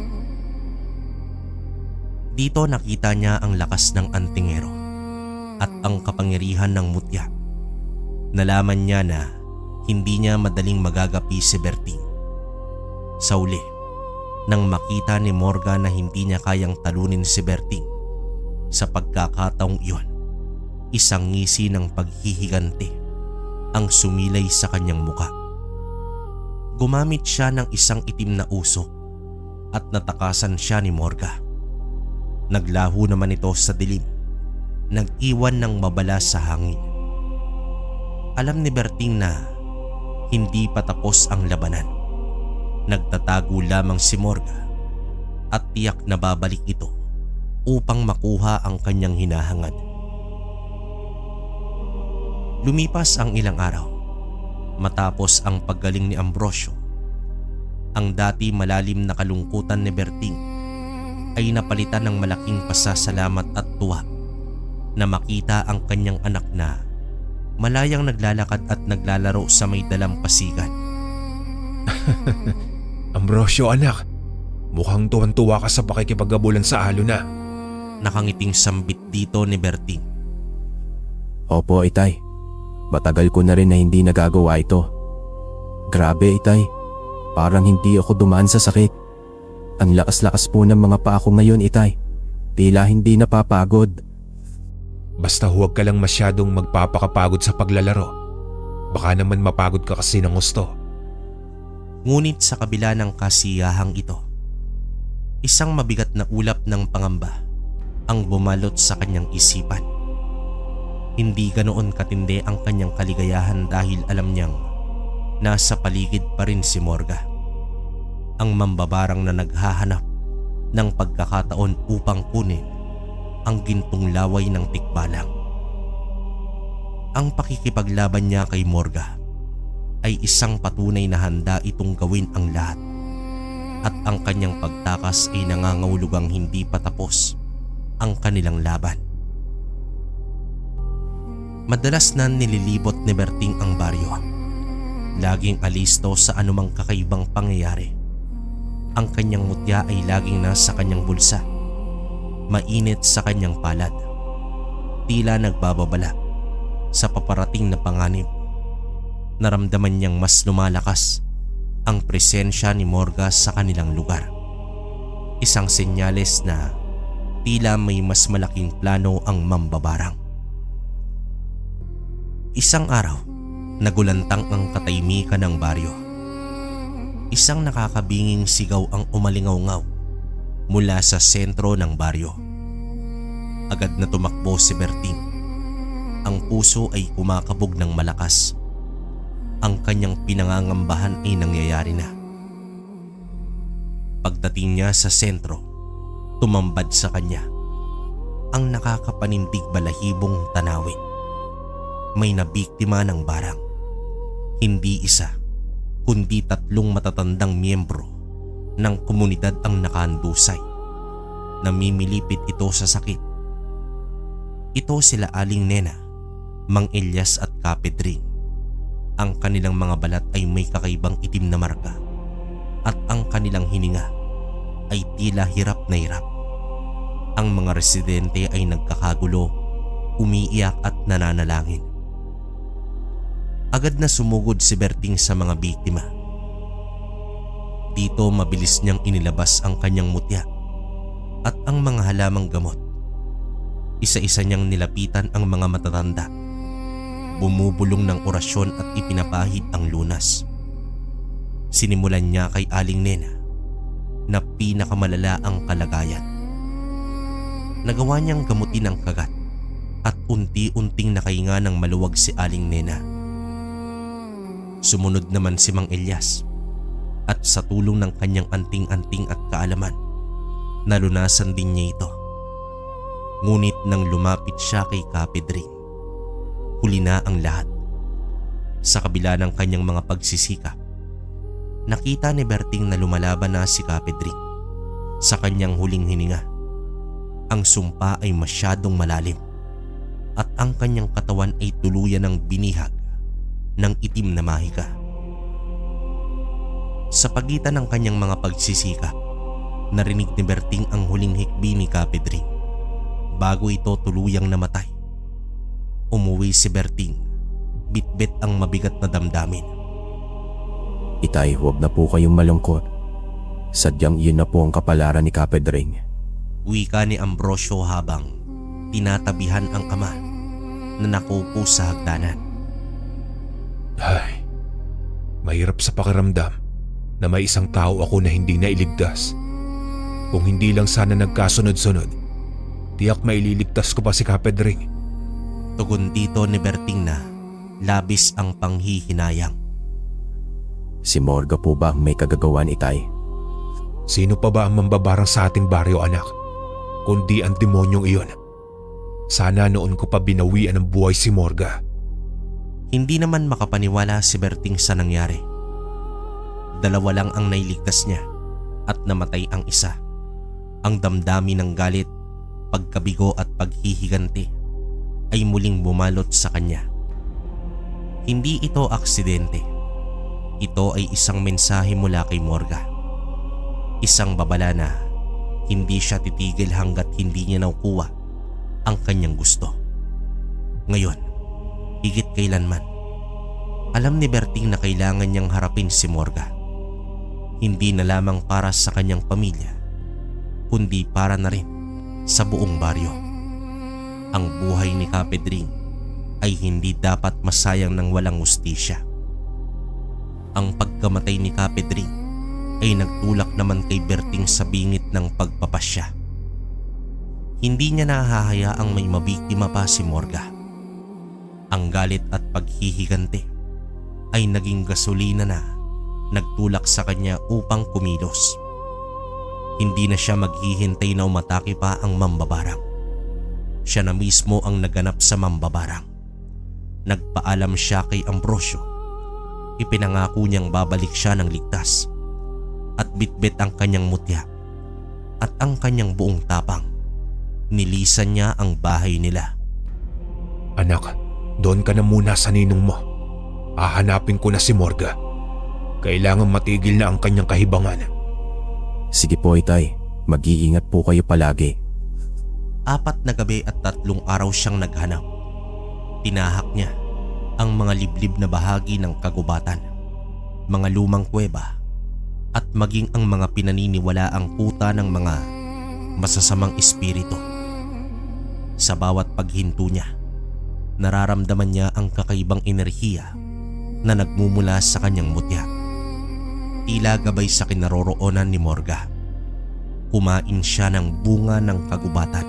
Dito nakita niya ang lakas ng antingero at ang kapangyarihan ng mutya. Nalaman niya na hindi niya madaling magagapi si Berting. Sa uli, nang makita ni Morga na hindi niya kayang talunin si Berting, sa pagkakataong iyon, isang ngisi ng paghihigante ang sumilay sa kanyang muka. Gumamit siya ng isang itim na usok at natakasan siya ni Morga. Naglaho naman ito sa dilim, nag-iwan ng mabala sa hangin. Alam ni Berting na hindi pa tapos ang labanan. Nagtatago lamang si Morga at tiyak na babalik ito upang makuha ang kanyang hinahangad. Lumipas ang ilang araw matapos ang paggaling ni Ambrosio. Ang dati malalim na kalungkutan ni Berting ay napalitan ng malaking pasasalamat at tuwa na makita ang kanyang anak na malayang naglalakad at naglalaro sa may dalampasigan. Ambrosio anak, mukhang tuwan-tuwa ka sa pakikipaggabulan sa alon na. Nakangiting sambit dito ni Berting. Opo, itay. Matagal ko na rin na hindi nagagawa ito. Grabe, itay. Parang hindi ako dumaan sa sakit. Ang lakas-lakas po ng mga paa ko ngayon, itay. Tila hindi napapagod. Basta huwag ka lang masyadong magpapakapagod sa paglalaro. Baka naman mapagod ka kasi ng gusto. Ngunit sa kabila ng kasiyahang ito, isang mabigat na ulap ng pangamba ang bumalot sa kanyang isipan. Hindi ganoon katindi ang kanyang kaligayahan dahil alam niyang nasa paligid pa rin si Morga, ang mambabarang na naghahanap ng pagkakataon upang kunin ang gintong laway ng tikbalang. Ang pakikipaglaban niya kay Morga ay isang patunay na handa itong gawin ang lahat, at ang kanyang pagtakas ay nangangahulugang hindi pa tapos ang kanilang laban. Madalas na nililibot ni Berting ang baryo. Laging alisto sa anumang kakaibang pangyayari. Ang kanyang mutya ay laging nasa kanyang bulsa, mainit sa kanyang palad. Tila nagbababala sa paparating na panganib. Naramdaman niyang mas lumalakas ang presensya ni Morga sa kanilang lugar. Isang senyales na tila may mas malaking plano ang mambabarang. Isang araw, nagulantang ang katahimikan ng baryo. Isang nakakabinging sigaw ang umalingaw-ngaw mula sa sentro ng baryo. Agad na tumakbo si Berting. Ang puso ay kumakabog ng malakas. Ang kanyang pinangangambahan ay nangyayari na. Pagdating niya sa sentro, tumambad sa kanya ang nakakapanindig balahibong tanawin. May nabiktima ng barang. Hindi isa, kundi 3 matatandang miyembro ng komunidad ang nakahandusay. Namimilipit ito sa sakit. Ito sila Aling Nena, Mang Elias at Kapedring. Ang kanilang mga balat ay may kakaibang itim na marka at ang kanilang hininga ay tila hirap na hirap. Ang mga residente ay nagkakagulo, umiiyak at nananalangin. Agad na sumugod si Berting sa mga biktima. Dito mabilis niyang inilabas ang kanyang mutya at ang mga halamang gamot Isa-isa niyang nilapitan ang mga matatanda. Bumubulong ng orasyon at ipinapahid ang lunas. Sinimulan niya kay Aling Nena na pinakamalala ang kalagayan. Nagawa niyang gamutin ang kagat at unti-unting nakahinga ng maluwag si Aling Nena. Sumunod naman si Mang Elias at sa tulong ng kanyang anting-anting at kaalaman, nalunasan din niya ito. Ngunit nang lumapit siya kay Kapedring, huli na ang lahat. Sa kabila ng kanyang mga pagsisikap, nakita ni Berting na lumalaban na si Kapedring. Sa kanyang huling hininga, ang sumpa ay masyadong malalim at ang kanyang katawan ay tuluyan ng binihag ng itim na mahika. Sa pagitan ng kanyang mga pagsisikap, narinig ni Berting ang huling hikbi ni Kapedring. Bago ito tuluyang namatay, umuwi si Berting, bitbit ang mabigat na damdamin. Itay, huwag na po kayong malungkot. Sadyang yun na po ang kapalaran ni Kapedring. Wika ni Ambrosio habang tinatabihan ang ama na nakupo sa hagdanan. Ay, mahirap sa pakiramdam na may isang tao ako na hindi nailigtas. Kung hindi lang sana nagkasunod-sunod, tiyak maililigtas ko pa si Kapedring. Tugon dito ni Berting na labis ang panghihinayang. Si Morga po ba may kagagawan, Itay? Sino pa ba ang mambabarang sa ating baryo, anak? Kundi ang demonyong iyon. Sana noon ko pa binawian ng buhay si Morga. Hindi naman makapaniwala si Berting sa nangyari. Dalawa lang ang nailigtas niya at namatay ang isa. Ang damdamin ng galit, pagkabigo at paghihiganti ay muling bumalot sa kanya. Hindi ito aksidente. Ito ay isang mensahe mula kay Morga. Isang babala na hindi siya titigil hanggat hindi niya nakukuha ang kanyang gusto. Ngayon, higit kailanman, alam ni Berting na kailangan niyang harapin si Morga. Hindi na lamang para sa kanyang pamilya, kundi para na rin sa buong baryo. Ang buhay ni Kapedring ay hindi dapat masayang ng walang hustisya. Ang pagkamatay ni Kapedring ay nagtulak naman kay Berting sa bingit ng pagpapasya. Hindi niya nahahayaang may mabiktima pa si Morga. Ang galit at paghihiganti ay naging gasolina na nagtulak sa kanya upang kumilos. Hindi na siya maghihintay na umatake pa ang mambabarang. Siya na mismo ang naganap sa mambabarang. Nagpaalam siya kay Ambrosio. Ipinangako niyang babalik siya ng ligtas at bitbit ang kanyang mutya at ang kanyang buong tapang. Nilisan niya ang bahay nila. Anak, doon ka na muna sa ninong mo. Hahanapin ko na si Morga. Kailangan matigil na ang kanyang kahibangan. Sige po, Itay. Mag-iingat po kayo palagi. 4 na gabi at 3 araw siyang naghanap. Tinahak niya ang mga liblib na bahagi ng kagubatan, mga lumang kuweba at maging ang mga pinaniniwalaang kuta ng mga masasamang espiritu. Sa bawat paghinto niya, nararamdaman niya ang kakaibang enerhiya na nagmumula sa kanyang mutya. Tila gabay sa kinaroroonan ni Morga. Kumain siya ng bunga ng kagubatan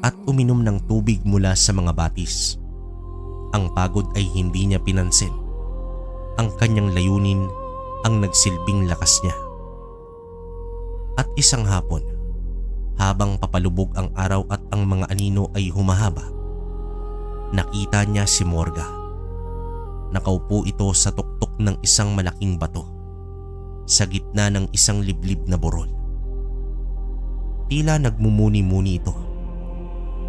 at uminom ng tubig mula sa mga batis. Ang pagod ay hindi niya pinansin. Ang kanyang layunin ang nagsilbing lakas niya. At isang hapon, habang papalubog ang araw at ang mga anino ay humahaba, nakita niya si Morga. Nakaupo ito sa tuktok ng isang malaking bato sa gitna ng isang liblib na burol. Tila nagmumuni-muni ito.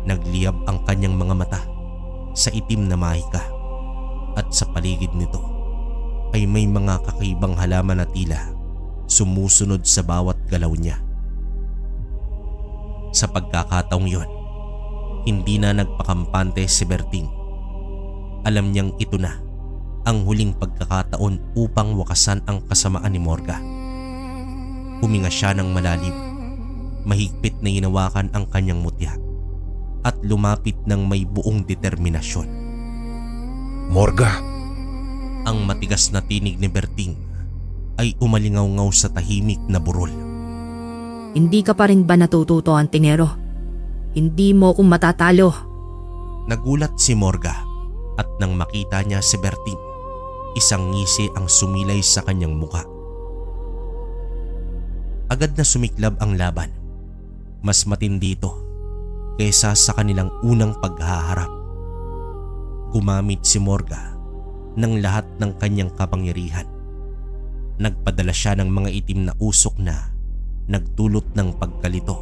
Nagliyab ang kanyang mga mata sa itim na mahika at sa paligid nito ay may mga kakaibang halaman na tila sumusunod sa bawat galaw niya. Sa pagkakataong yon, hindi na nagpakampante si Berting. Alam niyang ito na ang huling pagkakataon upang wakasan ang kasamaan ni Morga. Huminga siya ng malalim, mahigpit na hinawakan ang kanyang mutya at lumapit ng may buong determinasyon. Morga, Ang matigas na tinig ni Berting ay umalingaw-ngaw sa tahimik na burol. Hindi ka pa rin ba natututo, Antingero? Hindi mo akong matatalo. Nagulat si Morga at nang makita niya si Berting, isang ngisi ang sumilay sa kanyang muka. Agad na sumiklab ang laban. Mas matindi ito kaysa sa kanilang unang paghaharap. Gumamit si Morga ng lahat ng kanyang kapangyarihan. Nagpadala siya ng mga itim na usok na nagdulot ng pagkalito.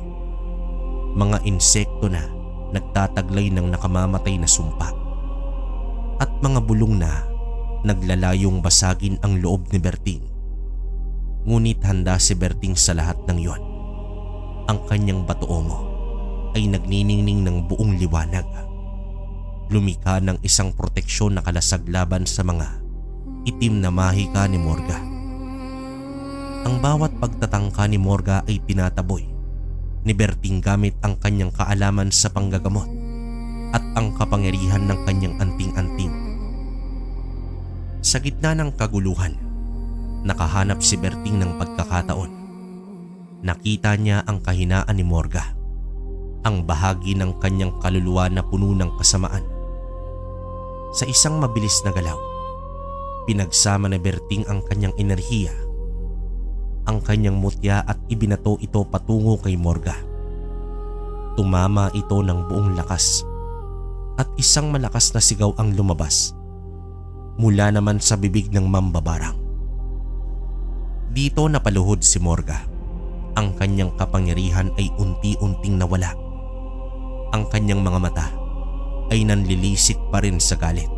Mga insekto na nagtataglay ng nakamamatay na sumpa. At mga bulong na naglalayong basagin ang loob ni Berting. Ngunit handa si Berting sa lahat ng yon. Ang kanyang batuongo ay nagniningning ng buong liwanag. Lumikha ng isang proteksyon na kalasag laban sa mga itim na mahika ni Morga. Ang bawat pagtatangka ni Morga ay tinataboy ni Berting gamit ang kanyang kaalaman sa panggagamot at ang kapangyarihan ng kanyang anting-anting. Sa gitna ng kaguluhan, nakahanap si Berting ng pagkakataon. Nakita niya ang kahinaan ni Morga, ang bahagi ng kanyang kaluluwa na puno ng kasamaan. Sa isang mabilis na galaw, pinagsama ni Berting ang kanyang enerhiya, ang kanyang mutya at ibinato ito patungo kay Morga. Tumama ito ng buong lakas at isang malakas na sigaw ang lumabas mula naman sa bibig ng mambabarang. Dito napaluhod si Morga. Ang kanyang kapangyarihan ay unti-unting nawala. Ang kanyang mga mata ay nanlilisik pa rin sa galit.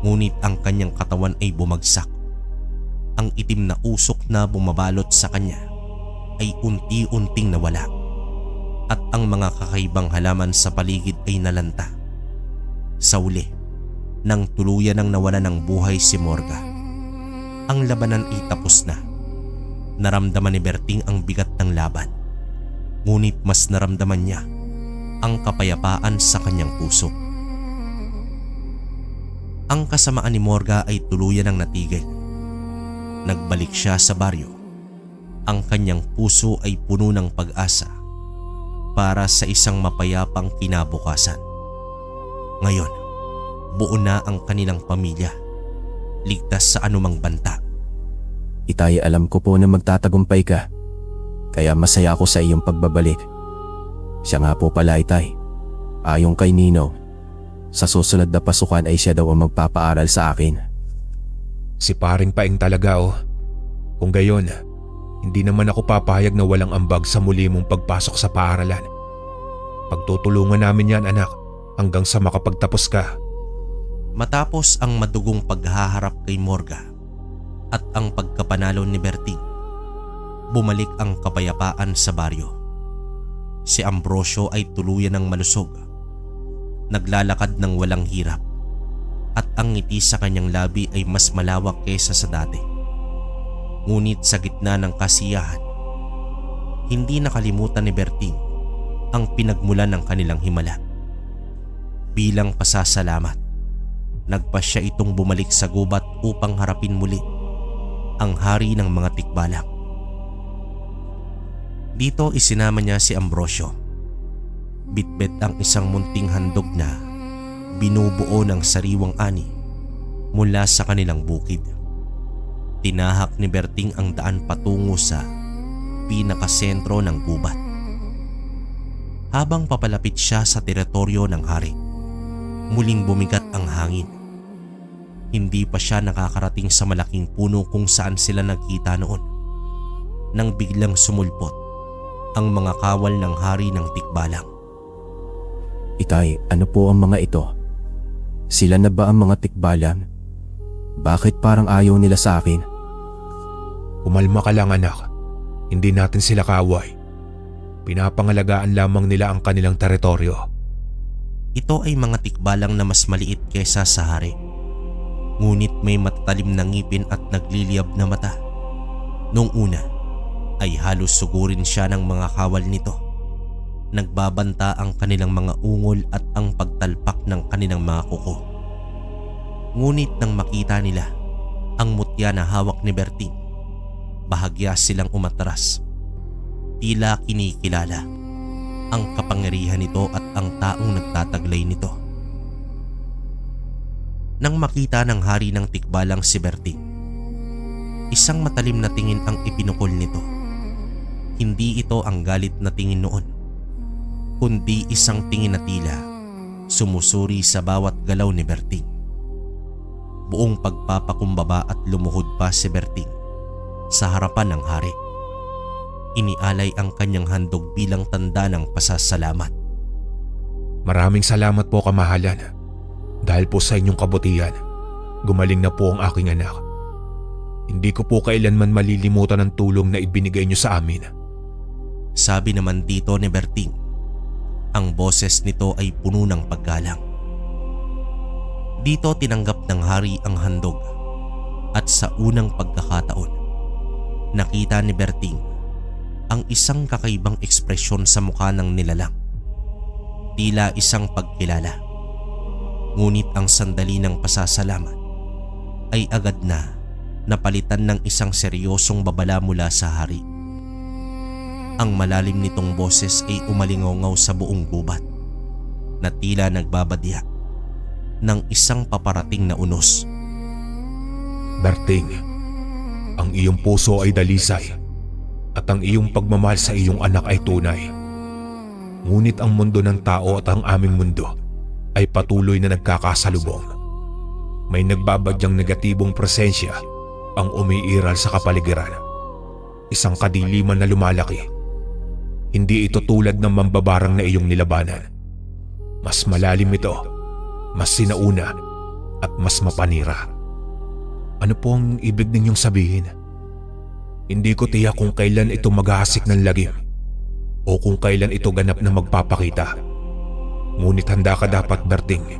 Ngunit ang kanyang katawan ay bumagsak. Ang itim na usok na bumabalot sa kanya ay unti-unting nawala. At ang mga kakaibang halaman sa paligid ay nalanta. Sa uli, nang tuluyan ng nawala ng buhay si Morga, ang labanan ay tapos na. Naramdaman ni Berting ang bigat ng laban. Ngunit mas naramdaman niya ang kapayapaan sa kanyang puso. Ang kasamaan ni Morga ay tuluyan ng natigil. Nagbalik siya sa baryo. Ang kanyang puso ay puno ng pag-asa para sa isang mapayapang kinabukasan. Ngayon, buo na ang kanilang pamilya, ligtas sa anumang banta. Itay, alam ko po na magtatagumpay ka. Kaya masaya ako sa iyong pagbabalik. Siya nga po pala, Itay. Ayon kay Nino, sa susunod na pasukan ay siya daw ang magpapaaral sa akin. si paring Paeng talaga oh. Kung gayon, hindi naman ako papayag na walang ambag sa muli mong pagpasok sa paaralan. Pagtutulungan namin yan, anak, hanggang sa makapagtapos ka. Matapos ang madugong paghaharap kay Morga at ang pagkapanalo ni Berting, bumalik ang kapayapaan sa baryo. Si Ambrosio ay tuluyan ng malusog. Naglalakad ng walang hirap at ang ngiti sa kanyang labi ay mas malawak kaysa sa dati. Ngunit sa gitna ng kasiyahan, hindi nakalimutan ni Berting ang pinagmulan ng kanilang himala. Bilang pasasalamat, nagpasya itong bumalik sa gubat upang harapin muli ang hari ng mga tikbalang. Dito isinama niya si Ambrosio. Bitbit ang isang munting handog na binubuo ng sariwang ani mula sa kanilang bukid. Tinahak ni Berting ang daan patungo sa pinakasentro ng gubat. Habang papalapit siya sa teritoryo ng hari, muling bumigat ang hangin. Hindi pa siya nakakarating sa malaking puno kung saan sila nagkita noon nang biglang sumulpot ang mga kawal ng hari ng tikbalang. Itay, ano po ang mga ito? Sila na ba ang mga tikbalang? Bakit parang ayaw nila sa akin? Umalma ka lang, anak. Hindi natin sila kaaway. Pinapangalagaan lamang nila ang kanilang teritoryo. Ito ay mga tikbalang na mas maliit kaysa sa hari. Ngunit may matatalim na ngipin at nagliliyab na mata. Noong una ay halos sugurin siya ng mga kawal nito. Nagbabanta ang kanilang mga ungol at ang pagtalpak ng kanilang mga kuko. Ngunit nang makita nila ang mutya na hawak ni Berting, bahagya silang umatras. Tila kinikilala ang kapangyarihan nito at ang taong nagtataglay nito. Nang makita ng hari ng tikbalang si Berting, isang matalim na tingin ang ipinukol nito. Hindi ito ang galit na tingin noon, kundi isang tingin na tila sumusuri sa bawat galaw ni Berting. Buong pagpapakumbaba at lumuhod pa si Berting sa harapan ng hari. Inialay ang kanyang handog bilang tanda ng pasasalamat. Maraming salamat po, kamahalan. Dahil po sa inyong kabutihan, gumaling na po ang aking anak. Hindi ko po kailanman malilimutan ang tulong na ibinigay niyo sa amin. Sabi naman dito ni Berting. Ang boses nito ay puno ng paggalang. Dito tinanggap ng hari ang handog at sa unang pagkakataon, nakita ni Berting ang isang kakaibang ekspresyon sa mukha ng nilalang. Tila isang pagkilala. Ngunit ang sandali ng pasasalamat ay agad na napalitan ng isang seryosong babala mula sa hari. Ang malalim nitong boses ay umalingaw sa buong gubat na tila nagbabadya ng isang paparating na unos. Berting, ang iyong puso ay dalisay at ang iyong pagmamahal sa iyong anak ay tunay. Ngunit ang mundo ng tao at ang aming mundo ay patuloy na nagkakasalubong. May nagbabadyang negatibong presensya ang umiiral sa kapaligiran. Isang kadiliman na lumalaki. Hindi ito tulad ng mambabarang na iyong nilabanan. Mas malalim ito, mas sinauna at mas mapanira. Ano po ang ibig ninyong sabihin? Hindi ko tiyak kung kailan ito maghahasik ng lagim o kung kailan ito ganap na magpapakita. Ngunit handa ka dapat, Berting.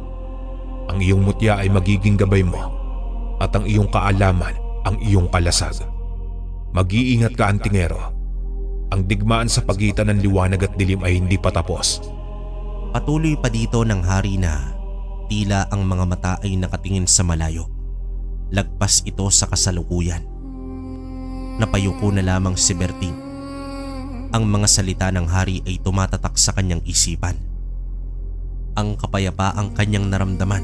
Ang iyong mutya ay magiging gabay mo at ang iyong kaalaman ang iyong kalasag. Mag-iingat ka, antingero. Ang digmaan sa pagitan ng liwanag at dilim ay hindi pa tapos. Patuloy pa dito ng hari na tila ang mga mata ay nakatingin sa malayo. Lagpas ito sa kasalukuyan. Napayuko na lamang si Berting. Ang mga salita ng hari ay tumatatak sa kanyang isipan. Ang kapayapaang kanyang naramdaman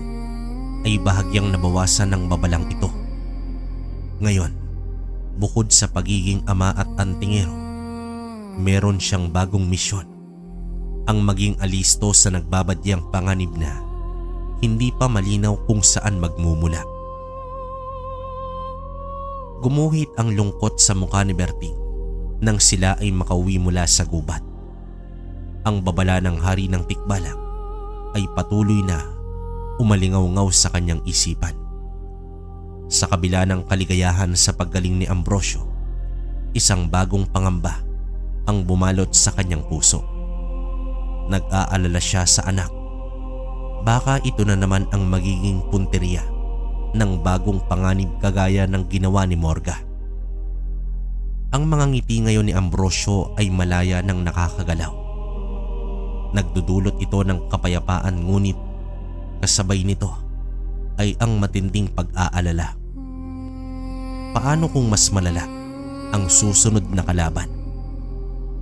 ay bahagyang nabawasan ng babalang ito. Ngayon, bukod sa pagiging ama at antingero, meron siyang bagong misyon. Ang maging alisto sa nagbabadyang panganib na hindi pa malinaw kung saan magmumula. Gumuhit ang lungkot sa mukha ni Berting nang sila ay makauwi mula sa gubat. Ang babala ng hari ng tikbalang ay patuloy na umalingaw-ngaw sa kanyang isipan. Sa kabila ng kaligayahan sa paggaling ni Ambrosio, isang bagong pangamba ang bumalot sa kanyang puso. Nag-aalala siya sa anak. Baka ito na naman ang magiging punteriya ng bagong panganib kagaya ng ginawa ni Morga. Ang mga ngiti ngayon ni Ambrosio ay malaya ng nakakagalaw. Nagdudulot ito ng kapayapaan, ngunit kasabay nito ay ang matinding pag-aalala. Paano kung mas malala ang susunod na kalaban?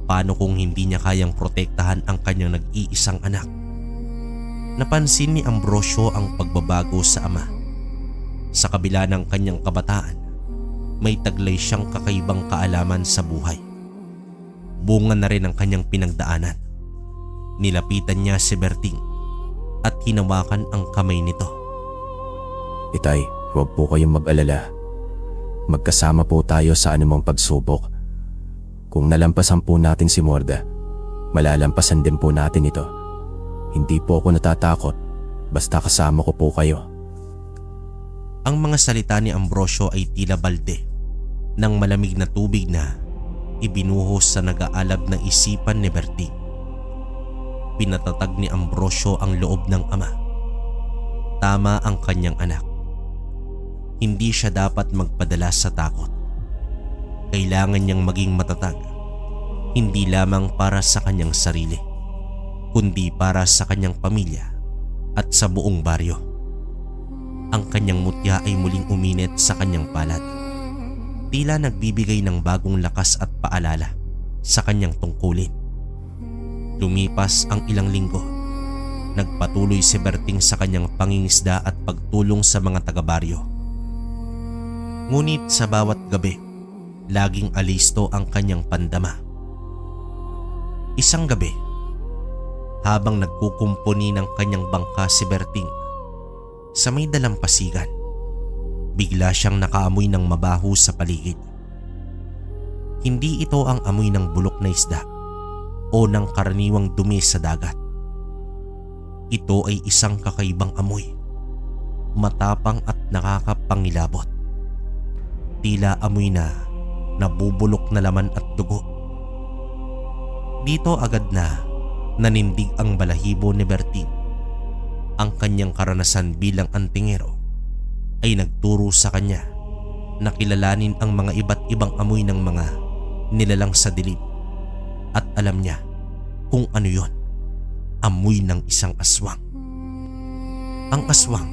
Paano kung hindi niya kayang protektahan ang kanyang nag-iisang anak? Napansin ni Ambrosio ang pagbabago sa ama. Sa kabila ng kanyang kabataan, may taglay siyang kakaibang kaalaman sa buhay. Bunga na rin ang kanyang pinagdaanan. Nilapitan niya si Berting at hinawakan ang kamay nito. Itay, huwag po kayong mag-alala. Magkasama po tayo sa anumang pagsubok. Kung nalampasan po natin si Morda, malalampasan din po natin ito. Hindi po ako natatakot, basta kasama ko po kayo. Ang mga salita ni Ambrosio ay tila balde ng malamig na tubig na ibinuhos sa nag-aalab na isipan ni Berting. Pinatatag ni Ambrosio ang loob ng ama. Tama ang kanyang anak. Hindi siya dapat magpadala sa takot. Kailangan niyang maging matatag, hindi lamang para sa kanyang sarili, kundi para sa kanyang pamilya at sa buong baryo. Ang kanyang mutya ay muling uminit sa kanyang palad. Tila nagbibigay ng bagong lakas at paalala sa kanyang tungkulin. Lumipas ang ilang linggo. Nagpatuloy si Berting sa kanyang pangingisda at pagtulong sa mga taga-baryo. Ngunit sa bawat gabi, laging alisto ang kanyang pandama. Isang gabi, habang nagkukumpuni ng kanyang bangka si Berting, sa may dalampasigan, bigla siyang nakaamoy ng mabaho sa paligid. Hindi ito ang amoy ng bulok na isda o ng karaniwang dumi sa dagat. Ito ay isang kakaibang amoy, matapang at nakakapangilabot. Tila amoy na nabubulok na laman at dugo. Dito agad na nanindig ang balahibo ni Berting. Ang kanyang karanasan bilang antingero ay nagturo sa kanya na kilalanin ang mga iba't ibang amoy ng mga nilalang sa dilim. At alam niya kung ano yon, amoy ng isang aswang. Ang aswang,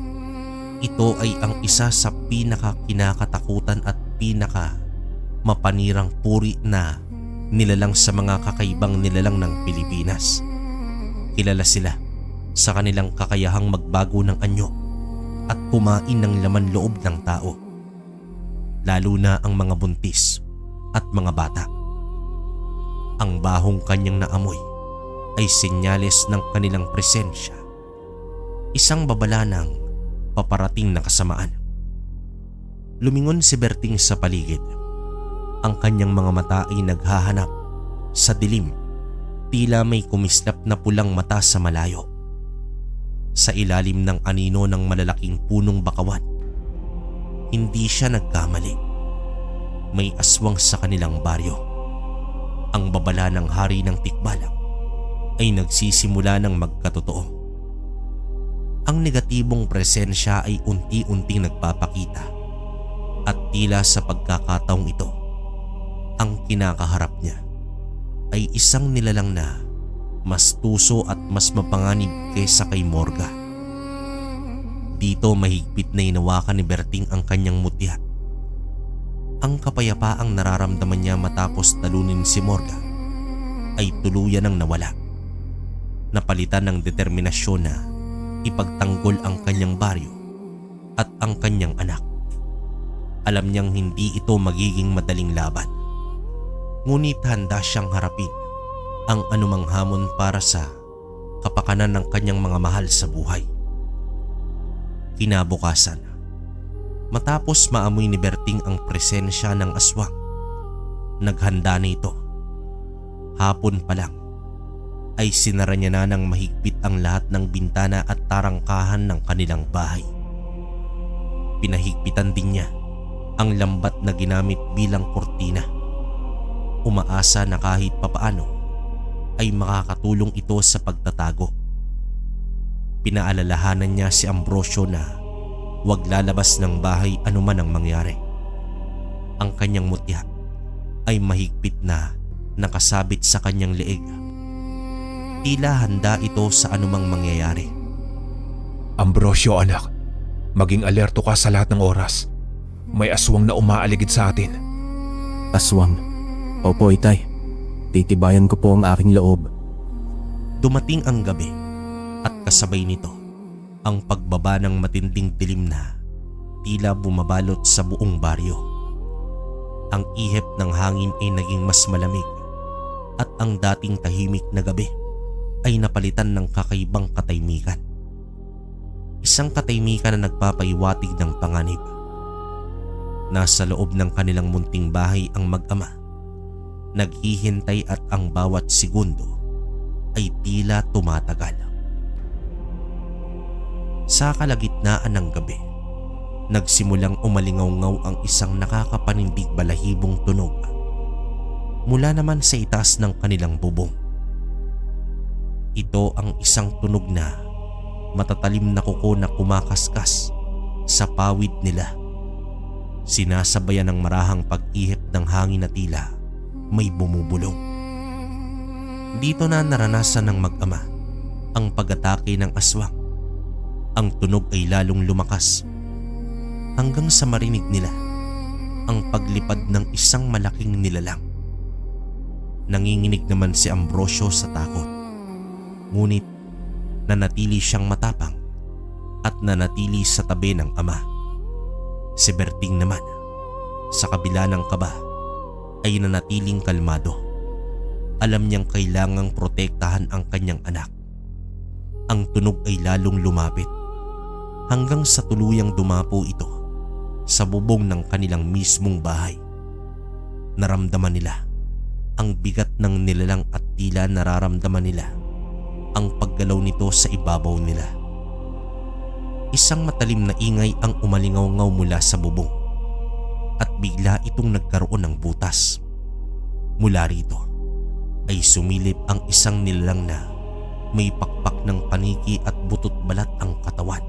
ito ay ang isa sa pinakakinakatakutan at mapanirang puri na nilalang sa mga kakaibang nilalang ng Pilipinas. Kilala sila sa kanilang kakayahang magbago ng anyo at kumain ng laman loob ng tao, lalo na ang mga buntis at mga bata. Ang bahong kanyang naamoy ay senyales ng kanilang presensya, isang babala ng paparating na kasamaan. Lumingon si Berting sa paligid. Ang kanyang mga mata ay naghahanap sa dilim, tila may kumislap na pulang mata sa malayo. Sa ilalim ng anino ng malalaking punong bakawan, hindi siya nagkamali. May aswang sa kanilang baryo. Ang babala ng hari ng tikbalang ay nagsisimula ng magkatotoo. Ang negatibong presensya ay unti-unting nagpapakita at tila sa pagkakataong ito, ang kinakaharap niya ay isang nilalang na mas tuso at mas mapanganib kaysa kay Morga. Dito mahigpit na hinawakan ni Berting ang kanyang mutya. Ang kapayapaang nararamdaman niya matapos talunin si Morga ay tuluyan ng nawala. Napalitan ng determinasyon na ipagtanggol ang kanyang baryo at ang kanyang anak. Alam niyang hindi ito magiging madaling laban. Ngunit handa siyang harapin ang anumang hamon para sa kapakanan ng kanyang mga mahal sa buhay. Kinabukasan, matapos maamoy ni Berting ang presensya ng aswang, naghanda na ito. Hapon pa lang ay sinara niya na ng mahigpit ang lahat ng bintana at tarangkahan ng kanilang bahay. Pinahigpitan din niya ang lambat na ginamit bilang kurtina. Umaasa na kahit papaano ay makakatulong ito sa pagtatago. Pinaalalahanan niya si Ambrosio na huwag lalabas ng bahay anuman ang mangyari. Ang kanyang mutya ay mahigpit na nakasabit sa kanyang leeg. Tila handa ito sa anumang mangyayari. Ambrosio anak, maging alerto ka sa lahat ng oras. May aswang na umaaligid sa atin. Aswang. Opo, itay. Titibayan ko po ang aking loob. Dumating ang gabi at kasabay nito ang pagbaba ng matinding dilim na tila bumabalot sa buong baryo. Ang ihip ng hangin ay naging mas malamig at ang dating tahimik na gabi ay napalitan ng kakaibang katahimikan. Isang katahimikan na nagpapahiwatig ng panganib. Nasa loob ng kanilang munting bahay ang mag-ama. Naghihintay at ang bawat segundo ay tila tumatagal. Sa kalagitnaan ng gabi, nagsimulang umalingaw-ngaw ang isang nakakapanindig balahibong tunog mula naman sa itaas ng kanilang bubong. Ito ang isang tunog na matatalim na kuko na kumakaskas sa pawid nila. Sinasabayan ng marahang pag-ihip ng hangin na tila may bumubulong. Dito na naranasan ng mag-ama ang pag-atake ng aswang. Ang tunog ay lalong lumakas hanggang sa marinig nila ang paglipad ng isang malaking nilalang. Nanginginig naman si Ambrosio sa takot. Ngunit nanatili siyang matapang at nanatili sa tabi ng ama. Si Berting naman, sa kabila ng kaba, ay nanatiling kalmado. Alam niyang kailangang protektahan ang kanyang anak. Ang tunog ay lalong lumapit hanggang sa tuluyang dumapo ito sa bubong ng kanilang mismong bahay. Naramdaman nila ang bigat ng nilalang at tila nararamdaman nila ang paggalaw nito sa ibabaw nila. Isang matalim na ingay ang umalingaw-ngaw mula sa bubong at bigla itong nagkaroon ng butas. Mula rito ay sumilip ang isang nilalang na may pakpak ng paniki at butot balat ang katawan.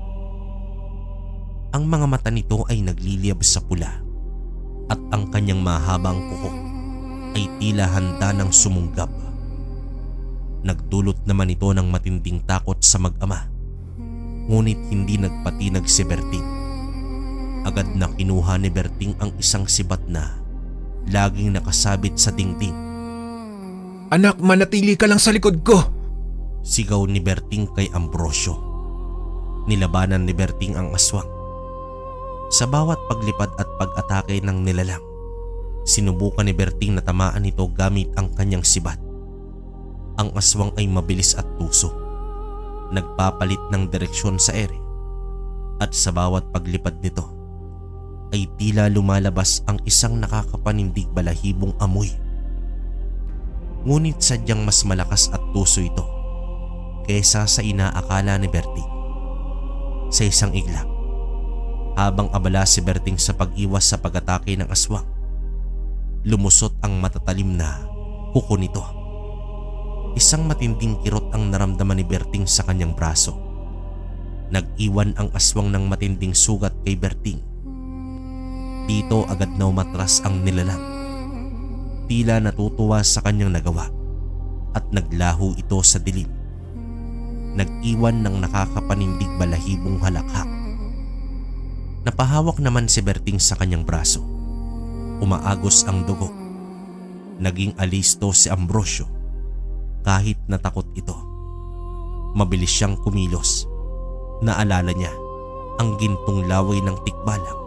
Ang mga mata nito ay nagliliyab sa pula at ang kanyang mahabang kuko ay tila handa ng sumunggab. Nagdulot naman ito ng matinding takot sa mag-ama, ngunit hindi nagpatinag si Berting. Agad na kinuha ni Berting ang isang sibat na laging nakasabit sa dingding. Anak, manatili ka lang sa likod ko! Sigaw ni Berting kay Ambrosio. Nilabanan ni Berting ang aswang. Sa bawat paglipad at pag-atake ng nilalang, sinubukan ni Berting na tamaan ito gamit ang kanyang sibat. Ang aswang ay mabilis at tuso. Nagpapalit ng direksyon sa ere at sa bawat paglipad nito ay tila lumalabas ang isang nakakapanindig balahibong amoy. Ngunit sadyang mas malakas at tuso ito kesa sa inaakala ni Berting. Sa isang iglap, habang abala si Berting sa pag-iwas sa pag-atake ng aswang, lumusot ang matatalim na kuko nito. Isang matinding kirot ang naramdaman ni Berting sa kanyang braso. Nag-iwan ang aswang ng matinding sugat kay Berting. Dito agad na umatras ang nilalang. Tila natutuwa sa kanyang nagawa at naglaho ito sa dilim. Nag-iwan ng nakakapanindig balahibong halakhak. Napahawak naman si Berting sa kanyang braso. Umaagos ang dugo. Naging alisto si Ambrosio kahit natakot ito. Mabilis siyang kumilos. Naalala niya ang gintong laway ng tikbalang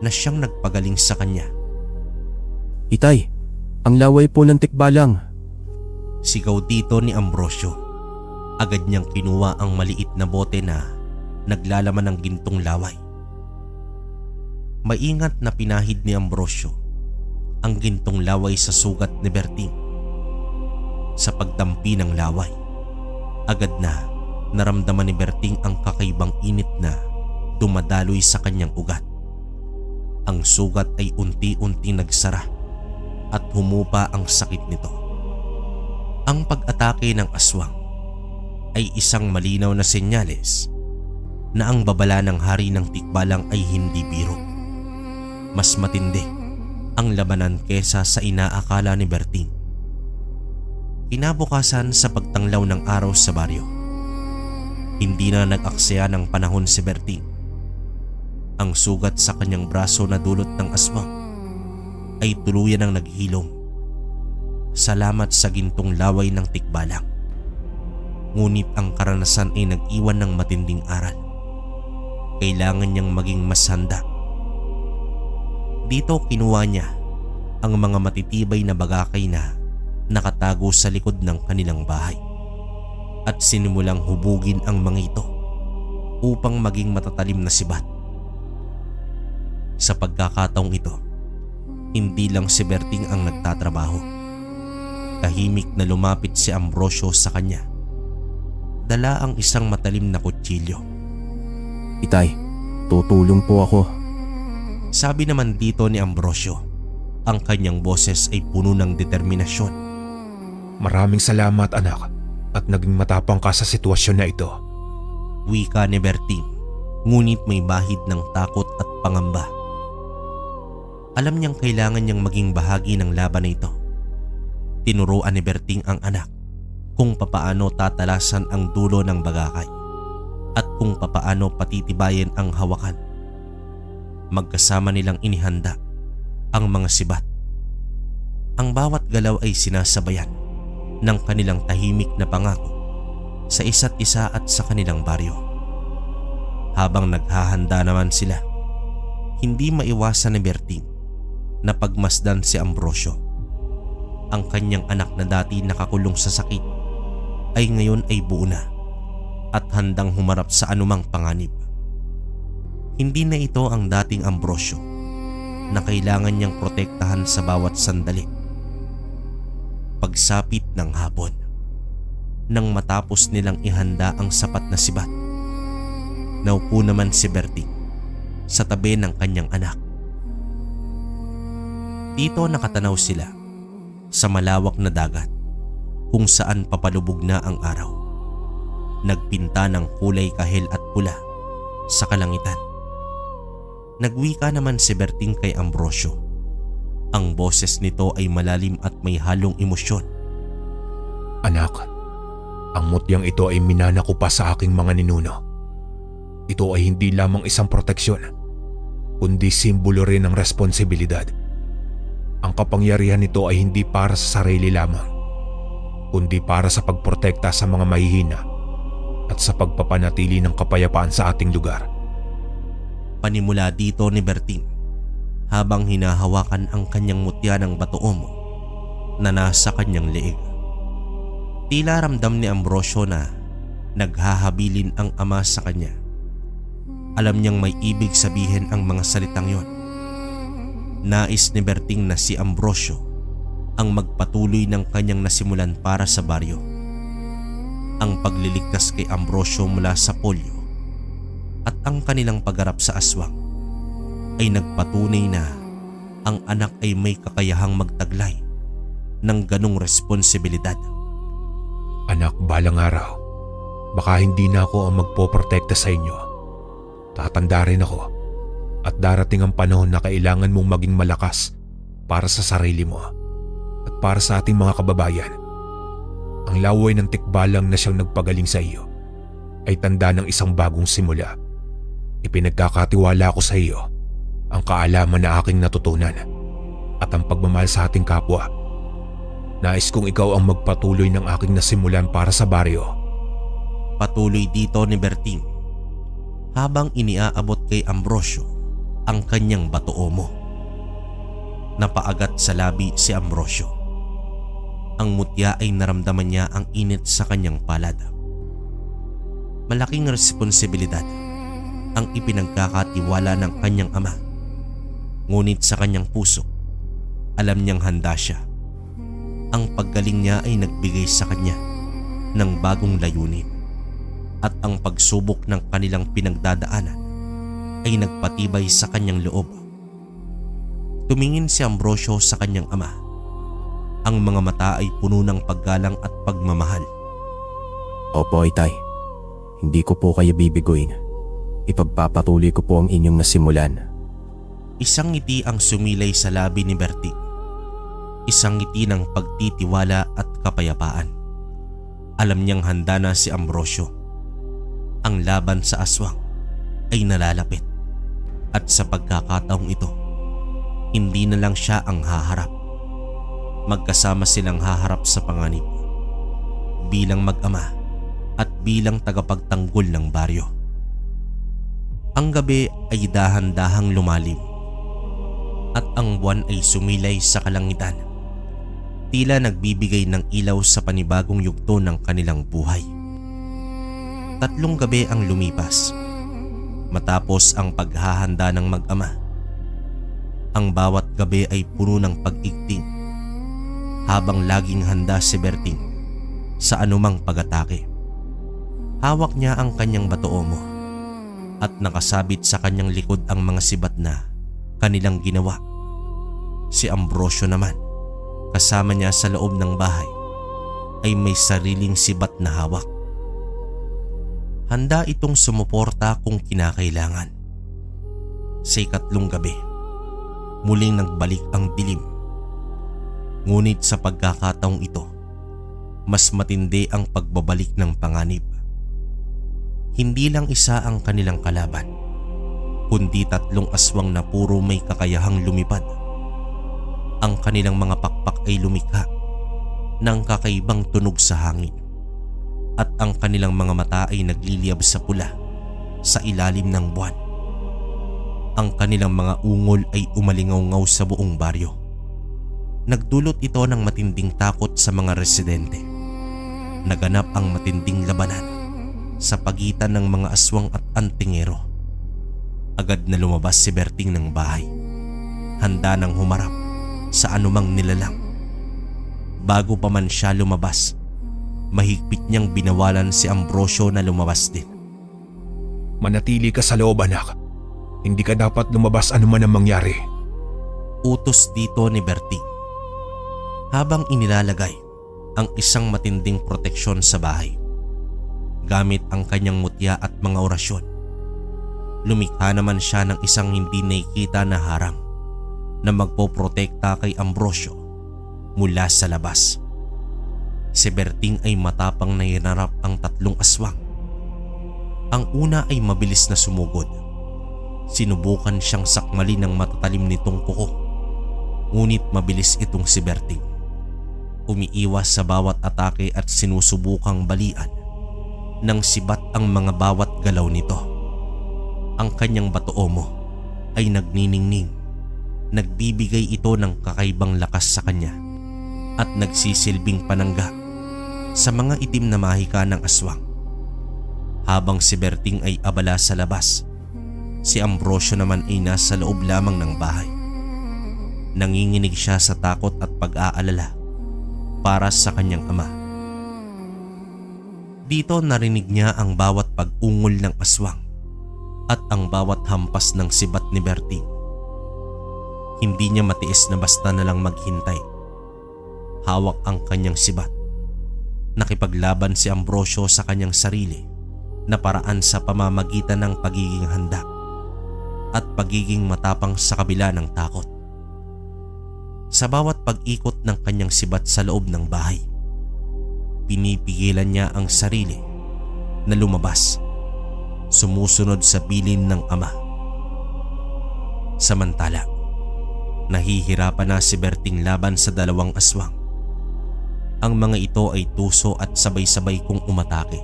na siyang nagpagaling sa kanya. Itay, ang laway po ng tikbalang. Sigaw dito ni Ambrosio. Agad niyang kinuha ang maliit na bote na naglalaman ng gintong laway. Maingat na pinahid ni Ambrosio ang gintong laway sa sugat ni Berting. Sa pagdampi ng laway, agad na naramdaman ni Berting ang kakaibang init na dumadaloy sa kanyang ugat. Ang sugat ay unti-unti nagsara at humupa ang sakit nito. Ang pag-atake ng aswang ay isang malinaw na senyales na ang babala ng hari ng tikbalang ay hindi biro. Mas matindi ang labanan kesa sa inaakala ni Berting. Kinabukasan sa pagtanglaw ng araw sa baryo, hindi na nag-aksaya ng panahon si Berting. Ang sugat sa kanyang braso na dulot ng aswang ay tuluyan ang naghilom. Salamat sa gintong laway ng tikbalang. Ngunit ang karanasan ay nag-iwan ng matinding aral. Kailangan niyang maging mas handa. Dito kinuha niya ang mga matitibay na bagakay na nakatago sa likod ng kanilang bahay at sinimulang hubugin ang mga ito upang maging matatalim na sibat. Sa pagkakataong ito, hindi lang si Berting ang nagtatrabaho. Tahimik na lumapit si Ambrosio sa kanya. Dala ang isang matalim na kutsilyo. Itay, tutulong po ako. Sabi naman dito ni Ambrosio. Ang kanyang boses ay puno ng determinasyon. Maraming salamat, anak, at naging matapang ka sa sitwasyon na ito. Wika ni Berting, ngunit may bahid ng takot at pangamba. Alam niyang kailangan niyang maging bahagi ng laban na ito. Tinuruan ni Berting ang anak kung papaano tatalasan ang dulo ng bagakay at kung papaano patitibayin ang hawakan. Magkasama nilang inihanda ang mga sibat. Ang bawat galaw ay sinasabayan ng kanilang tahimik na pangako sa isa't isa at sa kanilang baryo. Habang naghahanda naman sila, hindi maiwasan ni Berting na pagmasdan si Ambrosio. Ang kanyang anak na dati nakakulong sa sakit ay ngayon ay buo na at handang humarap sa anumang panganib. Hindi na ito ang dating Ambrosio na kailangan niyang protektahan sa bawat sandali. Pagsapit ng hapon, nang matapos nilang ihanda ang sapat na sibat, naupo naman si Berting sa tabi ng kanyang anak. Dito nakatanaw sila sa malawak na dagat kung saan papalubog na ang araw. Nagpinta ng kulay kahel at pula sa kalangitan. Nagwika naman si Berting kay Ambrosio. Ang boses nito ay malalim at may halong emosyon. Anak, ang mutyang ito ay minana ko pa sa aking mga ninuno. Ito ay hindi lamang isang proteksyon, kundi simbolo rin ng responsibilidad. Ang kapangyarihan nito ay hindi para sa sarili lamang, kundi para sa pagprotekta sa mga mahihina at sa pagpapanatili ng kapayapaan sa ating lugar. Panimula dito ni Berting habang hinahawakan ang kanyang mutya ng batuomo na nasa kanyang leeg. Tila ramdam ni Ambrosio na naghahabilin ang ama sa kanya. Alam niyang may ibig sabihin ang mga salitang yon. Nais ni Berting na si Ambrosio ang magpatuloy ng kanyang nasimulan para sa baryo. Ang pagliligtas kay Ambrosio mula sa polio at ang kanilang pagharap sa aswang ay nagpatunay na ang anak ay may kakayahang magtaglay ng ganong responsibilidad. Anak, balang araw, baka hindi na ako ang magpoprotekta sa inyo. Tatanda rin ako at darating ang panahon na kailangan mong maging malakas para sa sarili mo at para sa ating mga kababayan. Ang laway ng tikbalang na siyang nagpagaling sa iyo ay tanda ng isang bagong simula. Ipinagkakatiwala ko sa iyo ang kaalaman na aking natutunan at ang pagmamahal sa ating kapwa. Nais kong ikaw ang magpatuloy ng aking nasimulan para sa baryo. Patuloy dito ni Berting habang iniaabot kay Ambrosio ang kanyang batuomo. Napaagat sa labi si Ambrosio. Ang mutya ay naramdaman niya ang init sa kanyang palad. Malaking responsibilidad ang ipinagkakatiwala ng kanyang ama. Ngunit sa kanyang puso, alam niyang handa siya. Ang paggaling niya ay nagbigay sa kanya ng bagong layunin at ang pagsubok ng kanilang pinagdadaanan ay nagpatibay sa kanyang loob. Tumingin si Ambrosio sa kanyang ama. Ang mga mata ay puno ng paggalang at pagmamahal. Opo, Itay. Hindi ko po kayo bibiguin. Ipagpapatuloy ko po ang inyong nasimulan. Isang ngiti ang sumilay sa labi ni Berting. Isang ngiti ng pagtitiwala at kapayapaan. Alam niyang handa na si Ambrosio. Ang laban sa aswang ay nalalapit. At sa pagkakataong ito, hindi na lang siya ang haharap. Magkasama silang haharap sa panganib. Bilang mag-ama at bilang tagapagtanggol ng baryo. Ang gabi ay dahan-dahang lumalim. At ang buwan ay sumilay sa kalangitan. Tila nagbibigay ng ilaw sa panibagong yugto ng kanilang buhay. 3 gabi ang lumipas. Matapos ang paghahanda ng mag-ama. Ang bawat gabi ay puno ng pag-igting. Habang laging handa si Berting sa anumang pag-atake. Hawak niya ang kanyang batuomo at nakasabit sa kanyang likod ang mga sibat na kanilang ginawa. Si Ambrosio naman, kasama niya sa loob ng bahay, ay may sariling sibat na hawak. Handa itong sumuporta kung kinakailangan. Sa 3 gabi, muling nagbalik ang dilim. Ngunit sa pagkakataong ito, mas matindi ang pagbabalik ng panganib. Hindi lang isa ang kanilang kalaban, kundi 3 aswang na puro may kakayahang lumipad. Ang kanilang mga pakpak ay lumikha ng kakaibang tunog sa hangin at ang kanilang mga mata ay nagliliyab sa pula sa ilalim ng buwan. Ang kanilang mga ungol ay umalingaw-ngaw sa buong baryo. Nagdulot ito ng matinding takot sa mga residente. Naganap ang matinding labanan sa pagitan ng mga aswang at antingero. Agad na lumabas si Berting ng bahay, handa nang humarap sa anumang nilalang. Bago pa man siya lumabas, mahigpit niyang binawalan si Ambrosio na lumabas din. Manatili ka sa loob, anak. Hindi ka dapat lumabas anuman ang mangyari. Utos dito ni Berting habang inilalagay ang isang matinding proteksyon sa bahay. Gamit ang kanyang mutya at mga orasyon, lumikha naman siya ng isang hindi nakikita na harang na magpoprotekta kay Ambrosio mula sa labas. Si Berting ay matapang na hinarap ang 3 aswang. Ang una ay mabilis na sumugod. Sinubukan siyang sakmalin ng matatalim nitong kuko, ngunit mabilis itong si Berting. Umiiwas sa bawat atake at sinusubukang balian ng sibat ang mga bawat galaw nito. Ang kanyang batoomo ay nagniningning. Nagbibigay ito ng kakaibang lakas sa kanya at nagsisilbing panangga sa mga itim na mahika ng aswang. Habang si Berting ay abala sa labas, si Ambrosio naman ay nasa loob lamang ng bahay. Nanginginig siya sa takot at pag-aalala para sa kanyang ama. Dito narinig niya ang bawat pag-ungol ng aswang at ang bawat hampas ng sibat ni Berting. Hindi niya matiis na basta na lang maghintay. Hawak ang kanyang sibat. Nakipaglaban si Ambrosio sa kanyang sarili na paraan sa pamamagitan ng pagiging handa at pagiging matapang sa kabila ng takot. Sa bawat pag-ikot ng kanyang sibat sa loob ng bahay, pinipigilan niya ang sarili na lumabas, sumusunod sa bilin ng ama. Samantala, nahihirapan na si Berting laban sa 2 aswang. Ang mga ito ay tuso at sabay-sabay kong umatake.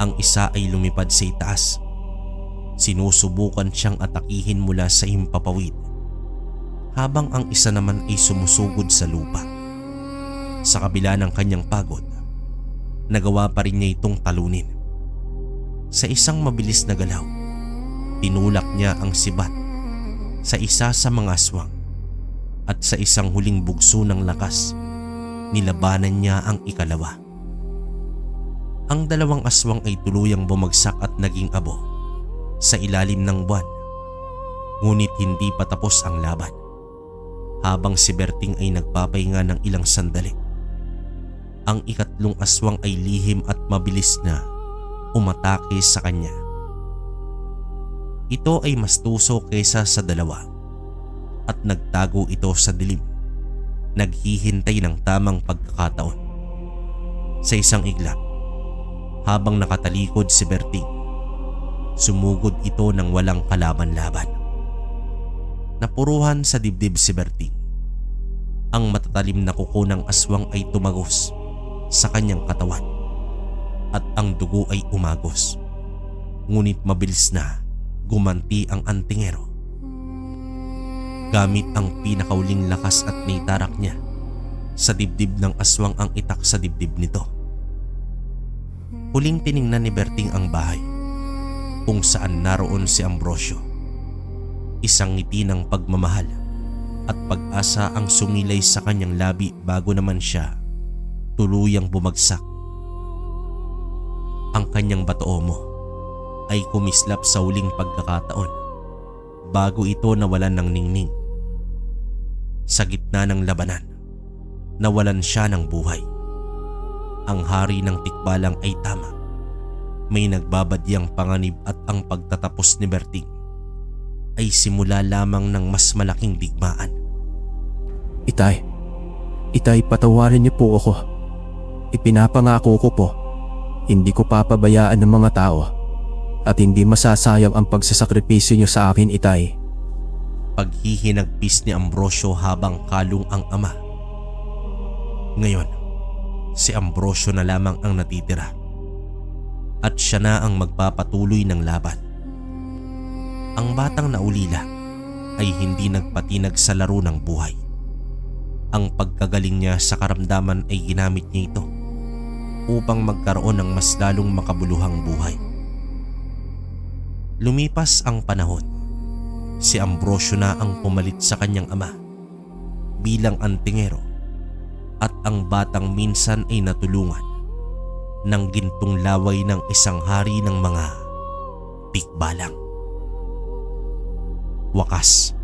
Ang isa ay lumipad sa itaas. Sinusubukan siyang atakihin mula sa himpapawid, habang ang isa naman ay sumusugod sa lupa. Sa kabila ng kanyang pagod, nagawa pa rin niya itong talunin. Sa isang mabilis na galaw, tinulak niya ang sibat sa isa sa mga aswang at sa isang huling bugso ng lakas, nilabanan niya ang ikalawa. Ang 2 aswang ay tuluyang bumagsak at naging abo sa ilalim ng buwan. Ngunit hindi pa tapos ang laban. Habang si Berting ay nagpapahinga ng ilang sandali, ang 3 aswang ay lihim at mabilis na umatake sa kanya. Ito ay mas tuso kaysa sa 2 at nagtago ito sa dilim, naghihintay ng tamang pagkakataon. Sa isang iglap, habang nakatalikod si Berting, sumugod ito ng walang kalaban-laban. Napuruhan sa dibdib si Berting. Ang matatalim na kuko ng aswang ay tumagos sa kanyang katawan at ang dugo ay umagos. Ngunit mabilis na gumanti ang antingero. Gamit ang pinakauling lakas at naitarak niya sa dibdib ng aswang ang itak sa dibdib nito. Huling tiningnan ni Berting ang bahay kung saan naroon si Ambrosio. Isang ngiti ng pagmamahal at pag-asa ang sumilay sa kanyang labi bago naman siya tuluyang bumagsak. Ang kanyang batoomo ay kumislap sa huling pagkakataon bago ito nawalan ng ningning. Sa gitna ng labanan, nawalan siya ng buhay. Ang hari ng tikbalang ay tama. May nagbabadyang panganib at ang pagtatapos ni Berting ay simula lamang ng mas malaking digmaan. Itay, patawarin niyo po ako. Ipinapangako ko po, hindi ko papabayaan ng mga tao at hindi masasayang ang pagsasakripisyo niyo sa akin, Itay. Paghihinagpis ni Ambrosio habang kalong ang ama. Ngayon, si Ambrosio na lamang ang natitira at siya na ang magpapatuloy ng laban. Ang batang naulila ay hindi nagpatinag sa laro ng buhay. Ang pagkagaling niya sa karamdaman ay ginamit niya ito upang magkaroon ng mas lalong makabuluhang buhay. Lumipas ang panahon. Si Ambrosio na ang pumalit sa kanyang ama bilang antingero at ang batang minsan ay natulungan ng gintong laway ng isang hari ng mga tikbalang. Wakas,